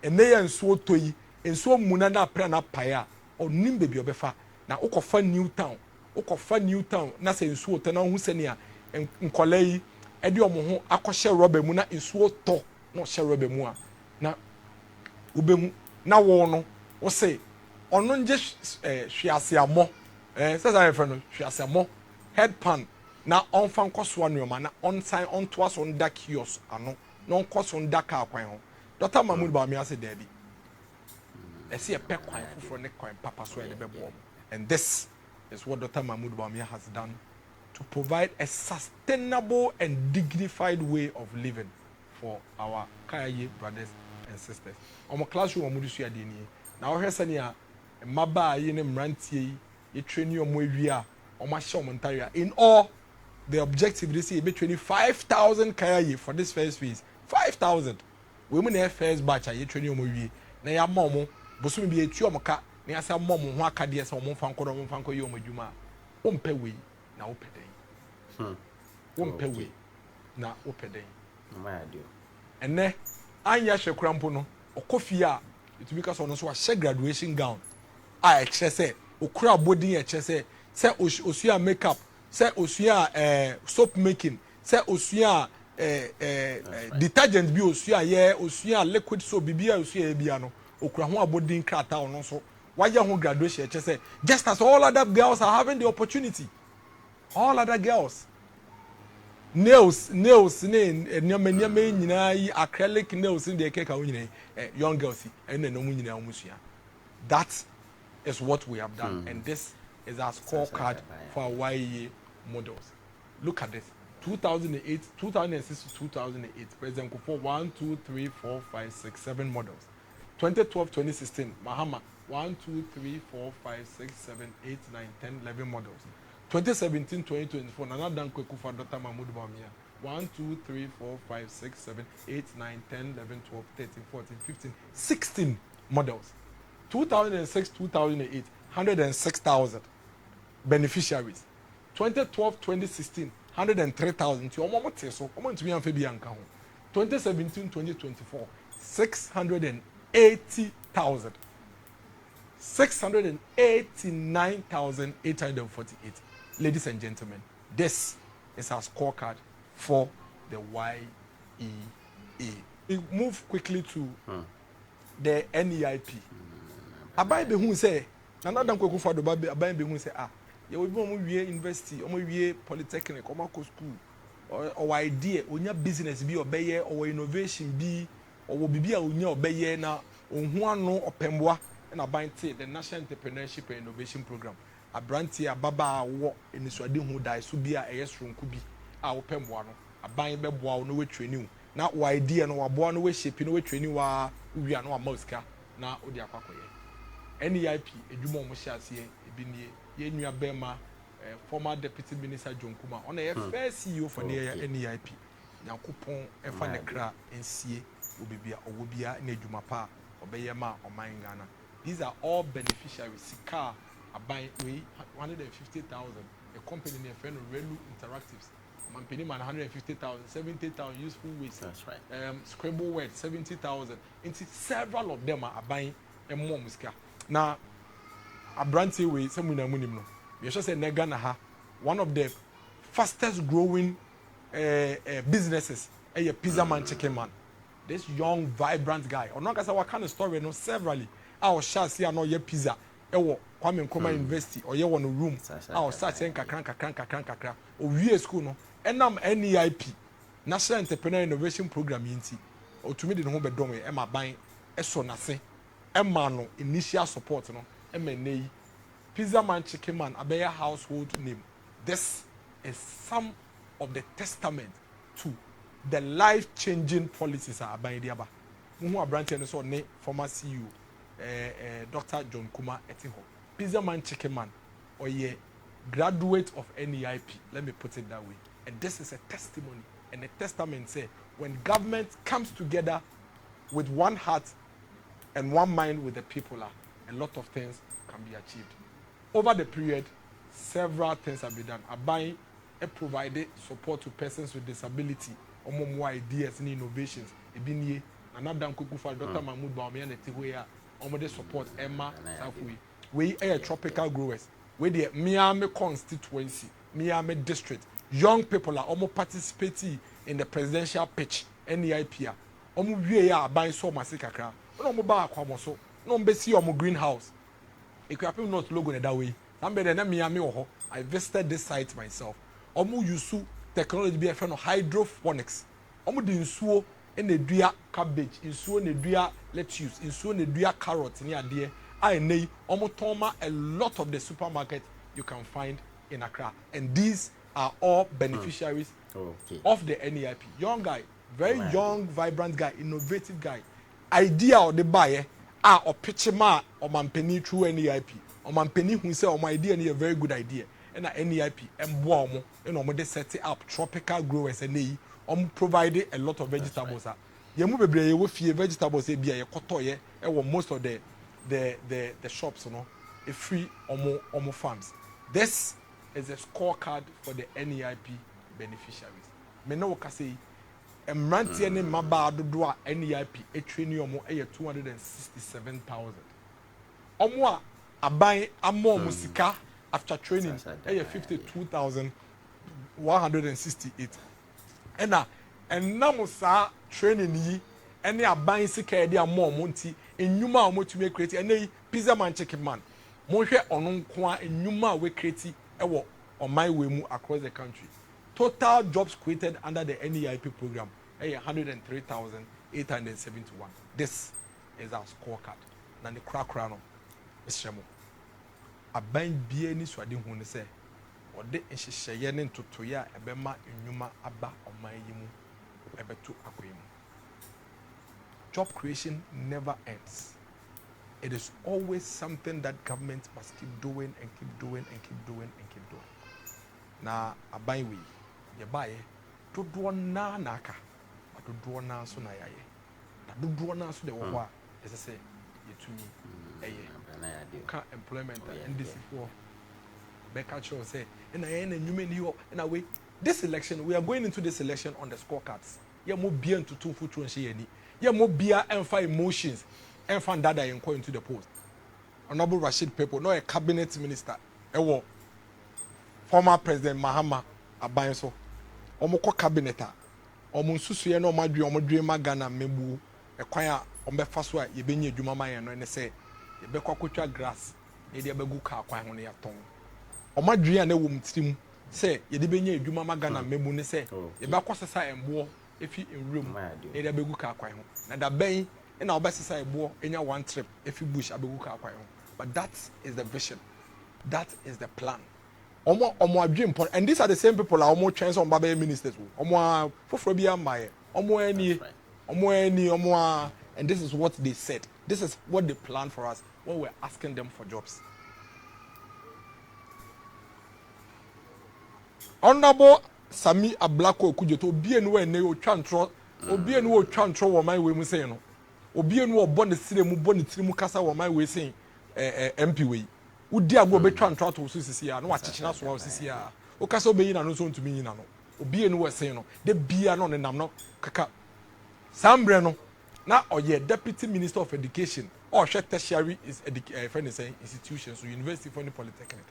Ene nsuo toyi. Nsuo muna na pra na paya. Onim baby obefa. Na ukofa New Town. Na se nsuo te na hu senia nkole yi edi omo ho akɔhye rubber mu na nsuo tɔ na ɔhye rubber mu a na ubemu na wo no wo se ɔno nje hwiaseamɔ sesa refer no hwiaseamɔ headpan na ɔnfa nkɔso anuoma na ɔnsan ɔntoa so nda kiosk ano na ɔnkɔso nda kaa kwan ho Dr. Mahmoud Bawumia se dabi ɛsi ɛpɛ kwan foforo ne kwan papa so ɛde bɛbɔ and this is what Dr. Mahmoud Bawumia has done to provide a sustainable and dignified way of living for our Kayayei brothers and sisters. Omo classroom omo disu ade ni. Na wo hwese ne a mmaba yi ne mrantie yi training omo awia omo ahye omo ntarea. In all, the objective this year be 25,000 Kayayei for this first phase. 5,000. We mu na first batch yi training omo wie. Na ya ma omo bosom bi etu omo ka na ya sa mo omo ho akade se omo fanko yi omo dwuma. Ompe we na ope den. Wompe we na ope den. Ma ya dio. Ene anya hwe krampo no okofie a it because on so a share graduation gown I say okura body say osua makeup say osua soap making say osua detergent bi osua osua liquid soap bibia osua bia no okura ho abodi nkrata ono so why ho graduation say just as all other girls are having the opportunity, all other girls nails nyama nyina yi acrylic nails in the cake young girls and no nyina omusua. That is what we have done, and this is our scorecard for our YEA models. Look at this: 2008, 2006 to 2008. President Kufuor 1, 2, 3, 4, 5, 6, 7 models. 2012, 2016. Mahama 1, 2, 3, 4, 5, 6, 7, 8, 9, 10, 11 models. 2017, 2024. Nana Dankwe Kufuor Dr. Mahmoud Bawumia 1, 2, 3, 4, 5, 6, 7, 8, 9, 10, 11, 12, 13, 14, 15, 16 models. 2006, 2008, 106,000 beneficiaries. 2012, 2016, 103,000. 2017, 2024, 680,000. 689,848. Ladies and gentlemen, this is our scorecard for the YEA. We move quickly to the NEIP. Abai be hu say nana dan kwaku fado ba abai be hu say ye we mo wie university o mo wie polytechnic o ma ko school or idea onya business bi obeye or innovation bi or bibi a onya obeye na ohun ano opemboa na ban te the National Entrepreneurship and Innovation Program abranti ababa wo enisuade hu dai so bi a eyesronku bi a opemboa no aban be boa no we training na o idea no waboa no we shape no we training wa wi ano amaska na odi akwakoye NEIP edwuma omo hyiase ebi nie ye nua bema former deputy minister John Kuma on a first CEO for the NEIP yakopon efa ne kra ensie obibia owobia na edwuma pa obeye ma oman Ghana. These are all beneficiaries. Sika abai we 150,000 a company near friend Relu Interactives man 150,000 70,000 useful ways. That's right. Scribble word 70,000 into several of them are buying a more muska. Now, a brand way, some winner minimum. We just say Negana ha, one of the fastest growing businesses, a pizza man, chicken man. This young, vibrant guy. Or not as what kind of story, no, severally. Our shall see, I know your pizza. Ewo, Kwame Nkrumah University, or you want a room. Our such and kakran, or we school, no. And I'm NEIP, National Entrepreneur Innovation Program, or to me, the home bedroom, Emma buying a son, nothing. Emma no initial support no MNA pizza man chicken man a household name. This is some of the testament to the life-changing policies are by the aba. Who are branching so ne former CEO Dr. John Kuma Etinho. Pizza man chicken man or ye graduate of NEIP. Let me put it that way. And this is a testimony and a testament say when government comes together with one heart and one mind with the people, a lot of things can be achieved. Over the period, several things have been done. Abai provided support to persons with disability, more ideas and innovations. Ebinye, another Kukufa, Dr. Mahmoud Bawumia, and Tihuya, almost support Emma Safui. We are tropical growers. We the Miami constituency, Miami district. Young people are almost participating in the presidential pitch, NEIP. Almost we are buying so much. No mo ba akwa so no mbe see omo greenhouse ekwapem not logo na that way somebody na Miami ho. I visited this site myself. Omo use technology be friend of hydroponics. Omo di nsuo na dua cabbage, nsuo na dua lettuce, nsuo na dua carrot ni ade ai nei omo toma a lot of the supermarket you can find in Accra, and these are all beneficiaries of the NEIP. Young guy, very young, vibrant guy, innovative guy. Idea or the buyer or pitch ma or mampeni through NEIP or mampeni who say my idea is a very good idea and NEIP and boom and they set up tropical growers and provided a lot of vegetables. You move a with vegetables be a kotoye and most of the shops, a free or more farms. This is a scorecard for the NEIP beneficiaries. Me no can say mmeranteɛ ne mmabaa dodoɔ a NEIP training ɔmo ɛyɛ 267,000 ɔmo a aban ama ɔmo sika after training ɛyɛ 52,168 ɛna ɛnam saa training yi ɛne aban sika yɛde ama ɔmo nti enyuma a ɔmo tumi create ɛnɛ yi pizza man chicken man monhwɛ ɔno nko a enyuma a we create ɛwɔ ɔman wɔ mu across the country. Total jobs created under the NEIP program, 103,871. This is our scorecard. Na the crack no is shemo. Aban bie ni swadi hu ne se, ode nhyehyeye ne ntotoya ebema enwuma aba oman yi mu ebeto akoyim. Job creation never ends. It is always something that government must keep doing and keep doing and keep doing and keep doing. Na aban wi yebaye dodoɔ na aka dodoɔ na so na yaye na dodoɔ na so de wo ho a ɛsɛ sɛ yɛtumi ɛyɛ ka employment and this for beka kyerɛ sɛ na yɛn na nnwuma ni hɔ na we this election we are going into this election on the scorecards yɛ mo bia ntutu futu nhye yani yɛ mo bia emfa emotions emfa dada yɛn kɔ into the post. Honorable Rashid Pepo no a cabinet minister ɛwɔ former president Mahama aban so omo kɔ cabinet a omo nsusuye na omo adwe ma Ghana membu ekwan a omo befa so a yebenya adwuma man no ne se yebekɔ akotwa grass e de abegu ka kwan ho ne yaton omo adwe a na wo mtirim se yede benya adwuma ma Ghana membu ne se yebekɔ sesa embo efi enwuram e de abegu ka kwan ho na da ben e na obesesa ebo enya one trip efi bush abegu ka kwan ho. But that is the vision, that is the plan. Omo dream point, and these are the same people are almost chance on Baba ministers. Omo for be amaye. Omo and this is what they said. This is what they planned for us when we're asking them for jobs. Honorable Sami Ablako Kujeto obi enu ene o twantro obi enu o twantro wo man we mu say no obi enu o bɔ ne sire mu bɔ ne tiri mu kasa wo man we say MP we udi agbo be twantro to so sisi ya no wa chichina so wa sisi ya o kasa obeyi na no so ntumi yin na no obi enu we say no de bia no ne nam no kaka sambre no na oye deputy minister of education or tertiary is institutions so university for the polytechnic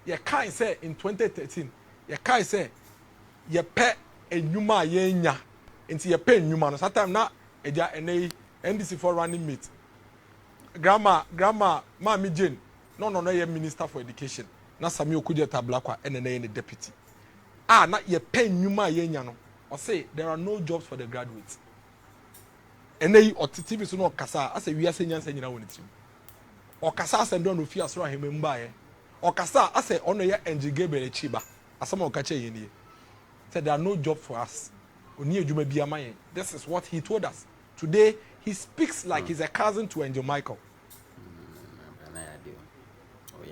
ye kai say in 2013 ye kai say ye pe enwuma ye nya nti ye pe enwuma no sometime na eja enei NDC for running mate grandma mami Jane no ye minister for education na Sami Okudje Tablakwa enene ye deputy na ye pe enwuma ye nya no o say there are no jobs for the graduates enei otitibi so no kasa asa wiase nyansa nyina woni tim o kasa asa ndo no fi asoro ahememba ye o kasa asa ono ye NGG bele chiba asama o kache ye nie said there are no jobs for us oni adwuma bia mayen. This is what he told us today. He speaks like he's a cousin to Angel Michael.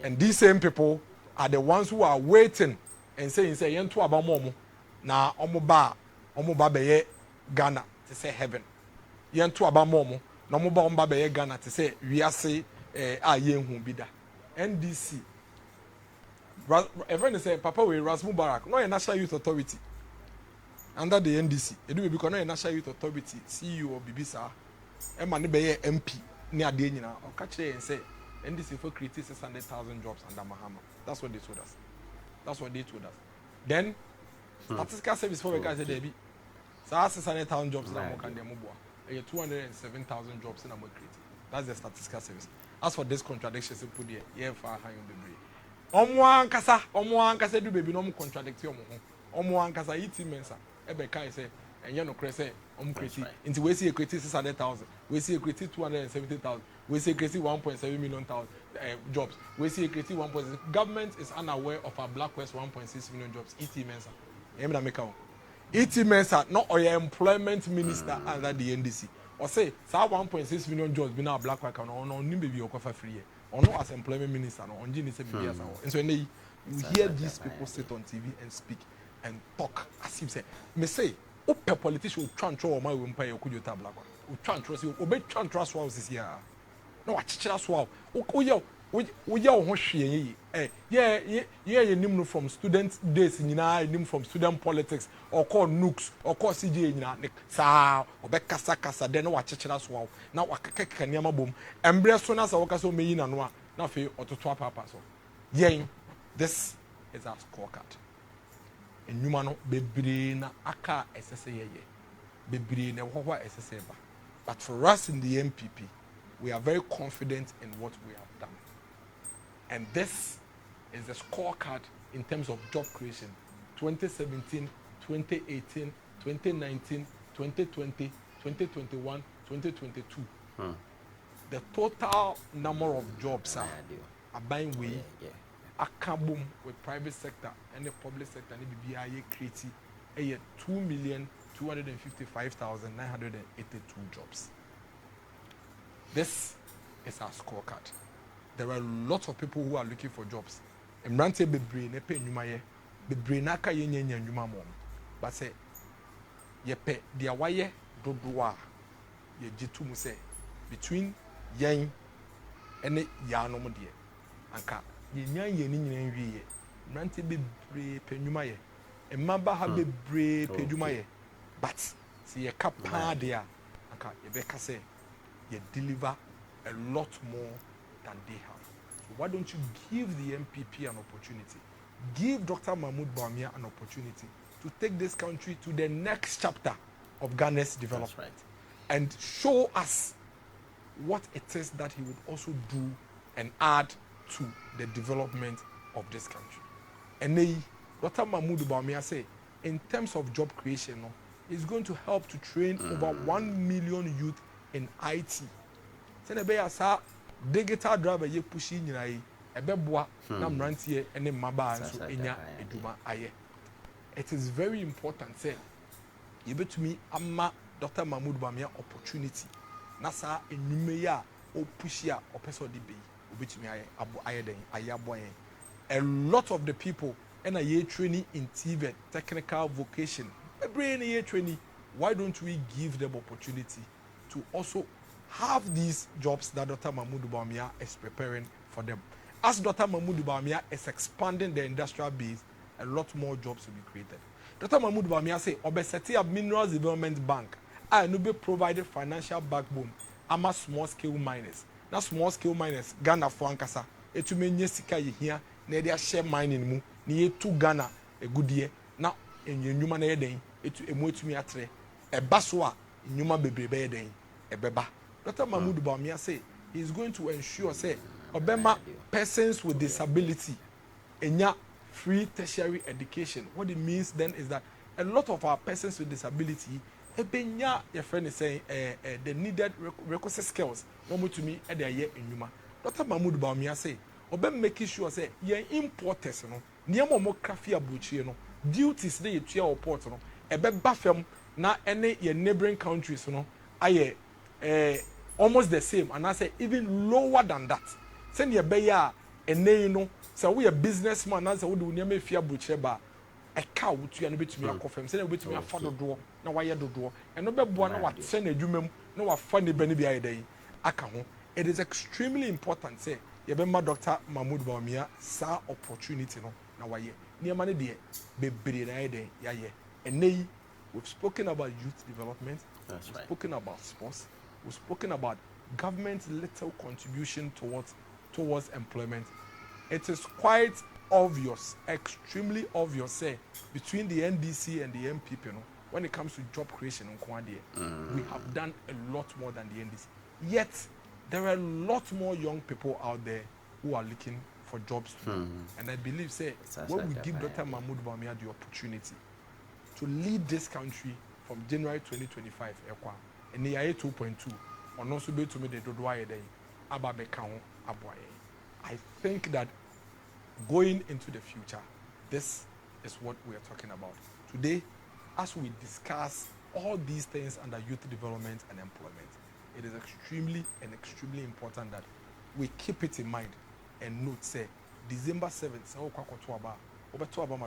And these same people are the ones who are waiting and saying say yentu abamomo na omo ba beye Ghana to say heaven. Yentu abamomo na omo ba beye Ghana to say wiase ayenhu bida. NDC everyone say papa we Rasmu Barak no a National Youth Authority under the NDC edu be because no a National Youth Authority CEO or Bibisa Emma ne beye MP ne ade nyina o ka kire yen say NDC for create 600,000 jobs under Mahama. That's what they told us. Then statistical service for guys say there be 600,000 jobs na mo kan dem boa 207,000 jobs na mo create. That's the statistical service. As for this contradictions put there yeah far high on the brain. Omo ankasa do baby no mo contradict omo ho. Omo ankasa iti mensa e be kai say enye no kre say omo create nti we see create 600,000, we see create 270,000, we see create 1.7 million jobs, we see create 1.6. Government is unaware of our Black West 1.6 million jobs. Iti mensa emna make out iti mensa no oya employment minister under the NDC or say 1.6 million jobs be now Black West no nim baby okofa free no as employment minister no onji ni say bibi as and so you hear these people sit on TV and speak and talk as if say me say ope politician will try and throw my way mpay Okudje Tablakwa will try and throw say obe try and throw so this year no wa chichira so o yo we ya ho hwe ye nim from student days nyina nim from student politics or call nooks or call CJ nyina sa obekasa kasa de na wa chechera so wa na wa kekeka niam bom embre so na sa woka so meyi na no a na fe ototo papa so yen this is our scorecard enyuma no bebre na aka esese ye bebre na wo hwa esese ba but for us in the NPP we are very confident in what we have done. And this is the scorecard in terms of job creation. 2017, 2018, 2019, 2020, 2021, 2022. The total number of jobs are buying way, a boom with private sector and the public sector and the BBI creating 2,255,982 jobs. This is our scorecard. There are lots of people who are looking for jobs. Emrante bebre ne pe nyuma ye, bebre na ka ye nyanya nyuma mo. But say ye pe dia waye dodoa ye jitu mu say between yen ene ya no mo de. Anka ye nyan ye ni nyina nwie ye. Emrante bebre pe nyuma ye. Emaba ha bebre pe nyuma ye. But see ye ka pa de a anka ye be ka say you deliver a lot more than they have. So why don't you give the NPP an opportunity? Give Dr. Mahmoud Bawumia an opportunity to take this country to the next chapter of Ghana's development. That's right. And show us what it is that he would also do and add to the development of this country. And Dr. Mahmoud Bawumia say, in terms of job creation, he's going to help to train over 1 million youth in IT. Sene be asa digital driver ye pushi nyina yi ebeboa na mrantie ene maba nso enya eduma aye. It is very important say you betumi ama Dr. Mahmoud Bawumia opportunity na sa enyume ya o pushi a opeso de be obetumi aye den aye aboyen. A lot of the people ena ye training in TVET technical vocation brain ye training. Why don't we give them opportunity to also have these jobs that Dr. Mahmoud Bawumia is preparing for them? As Dr. Mahmoud Bawumia is expanding the industrial base, a lot more jobs will be created. Dr. Mahmoud Bawumia say, "Obesity of Minerals Development Bank, I will be provided financial backbone. I'm a small scale miners. Now small scale miners, Ghana for Ankasa. It will mean sika ye here, ne dia share mining mu, ni to Ghana a good year. Now in your human air day, it will me atre a baswa in human baby day, a beba." Dr. Mahmoud Bawumia say he is going to ensure say Obama persons with disability enya free tertiary education. What it means then is that a lot of our persons with disability ebenya your friend is saying the needed requisite skills no to me at their year in Yuma. Dr. Mahmoud Bawumia say Obama making sure say ye importers no niamo mo krafi abuchi no duties dey tua or port no ebe bafem na any your neighboring countries no aye almost the same, and I say even lower than that. Send your bayer and no, so we a businessman, as I would do near me fear butcher a cow to you and bit me a coffin, send a bit to me a father door, no wire do door, and no bad one what send a jumum, no a funny benny by a day. It is extremely important, say, you remember Dr. Mahmoud Bawumia, sa opportunity no, now why near money dear, baby day, yeah, and nay, we've spoken about youth development, we've spoken about sports. We've spoken about government's little contribution towards employment. It is quite obvious, extremely obvious, say, between the NDC and the NPP, when it comes to job creation in Kwadi, we have done a lot more than the NDC. Yet, there are a lot more young people out there who are looking for jobs. And I believe, say, when we give Dr. Mahmoud Bawumia the opportunity to lead this country from January 2025, and the year 2.2, on also be to me the Dodwaye day, Ababe Kaon Aboagye. I think that going into the future, this is what we are talking about. Today, as we discuss all these things under youth development and employment, it is extremely important that we keep it in mind and note, say, December 7th,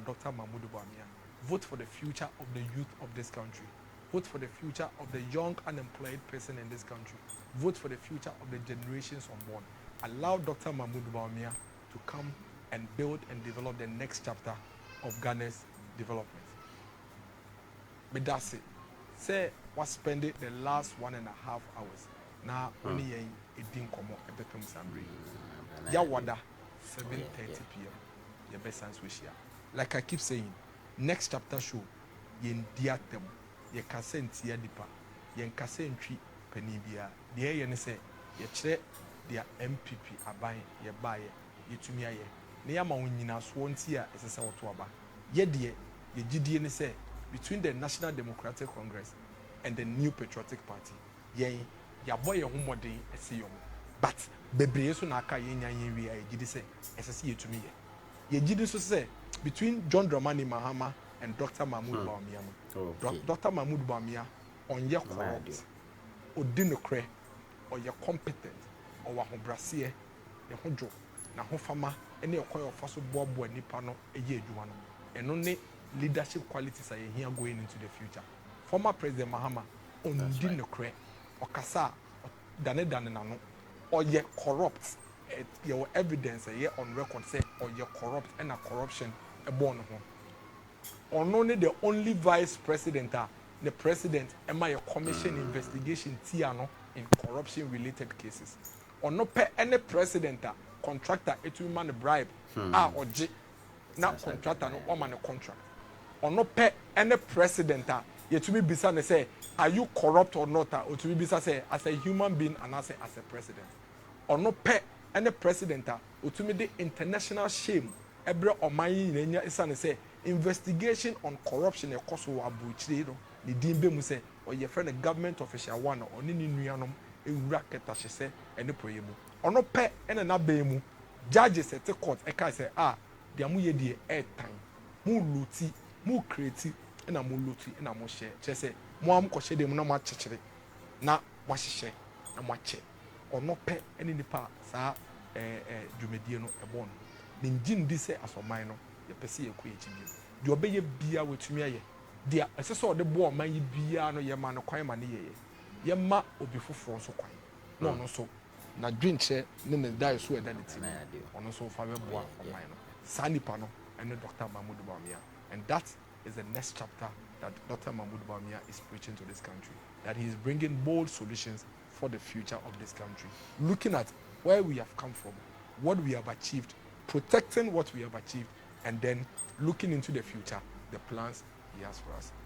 Dr. Mahmoud Bawumia, vote for the future of the youth of this country. Vote for the future of the young unemployed person in this country. Vote for the future of the generations unborn. allow Dr. Mahmoud Bawumia to come and build and develop the next chapter of Ghana's development. But that's it. Say, what spend it the last 1.5 hours. Now, only a din komo a betum samri. Yawada, 7:30 p.m. Your best sense wish ya. Like I keep saying, next chapter show, yen diatem, ye kasent ya dipa, yen kasentri penibia, the yen say, ye tre, their NPP abai, ye buy, ye to me, ye, near Mawina Swantia as a Sawatuaba. Ye dear, ye GDN say, between the National Democratic Congress and the New Patriotic Party, ye, ya boy your home day, a see but Bebrieso Naka yen yen ye say, as I see you to me. Ye did so say between John Dramani Mahama and Dr. Mahmoud Bawumia. Dr. Mahmoud Bawumia on your corrupt, or dinocre, or your competent, or wahobrasie, your hojo, na hofama, any of your fossil bob and nipano, a year juano, and only leadership qualities are here going into the future. Former President Mahama on dinocre, or Kasa, or Dananano, or ye corrupt. Your evidence on record say or you're corrupt and a corruption a born on only the only vice president the president am I a commission investigation tiano in corruption related cases or no pay any president contractor it will man bribe or J not contractor no man a contract or no pay any president yet to be beside say are you corrupt or not or to be beside say as a human being and as a president or no pay and the president utumi the international shame ebre oman nyanya isane say investigation on corruption e koso abuchire no ni dimbe mu say or your friend the government official one or ni nuanom ewura keta hye ene proyemu ono pe ene na ba mu judges at court e ka say dia mu ye die e tan mu luti mu create na mu luti na mu share che say mu am ko hye dem na mu achechire na wa hye na mu ache ono pe ene nipa saa dwumadie no ebon ne ngin di se asoman no ye pese ye ko ye chibie de obeye bia wetumi aye de asese ode bo oman yi bia no ye ma no kwan ma ne ye ma obi foforo so kwan na ono so na dwinche ne dai so eda ne ti ono so fa be bo oman no saa nipa no ene Dr. Mahmoud Bawumia, and that is the next chapter that Dr. Mahmoud Bawumia is preaching to this country, that he is bringing bold solutions for the future of this country, looking at where we have come from, what we have achieved, protecting what we have achieved, and then looking into the future, the plans he has for us.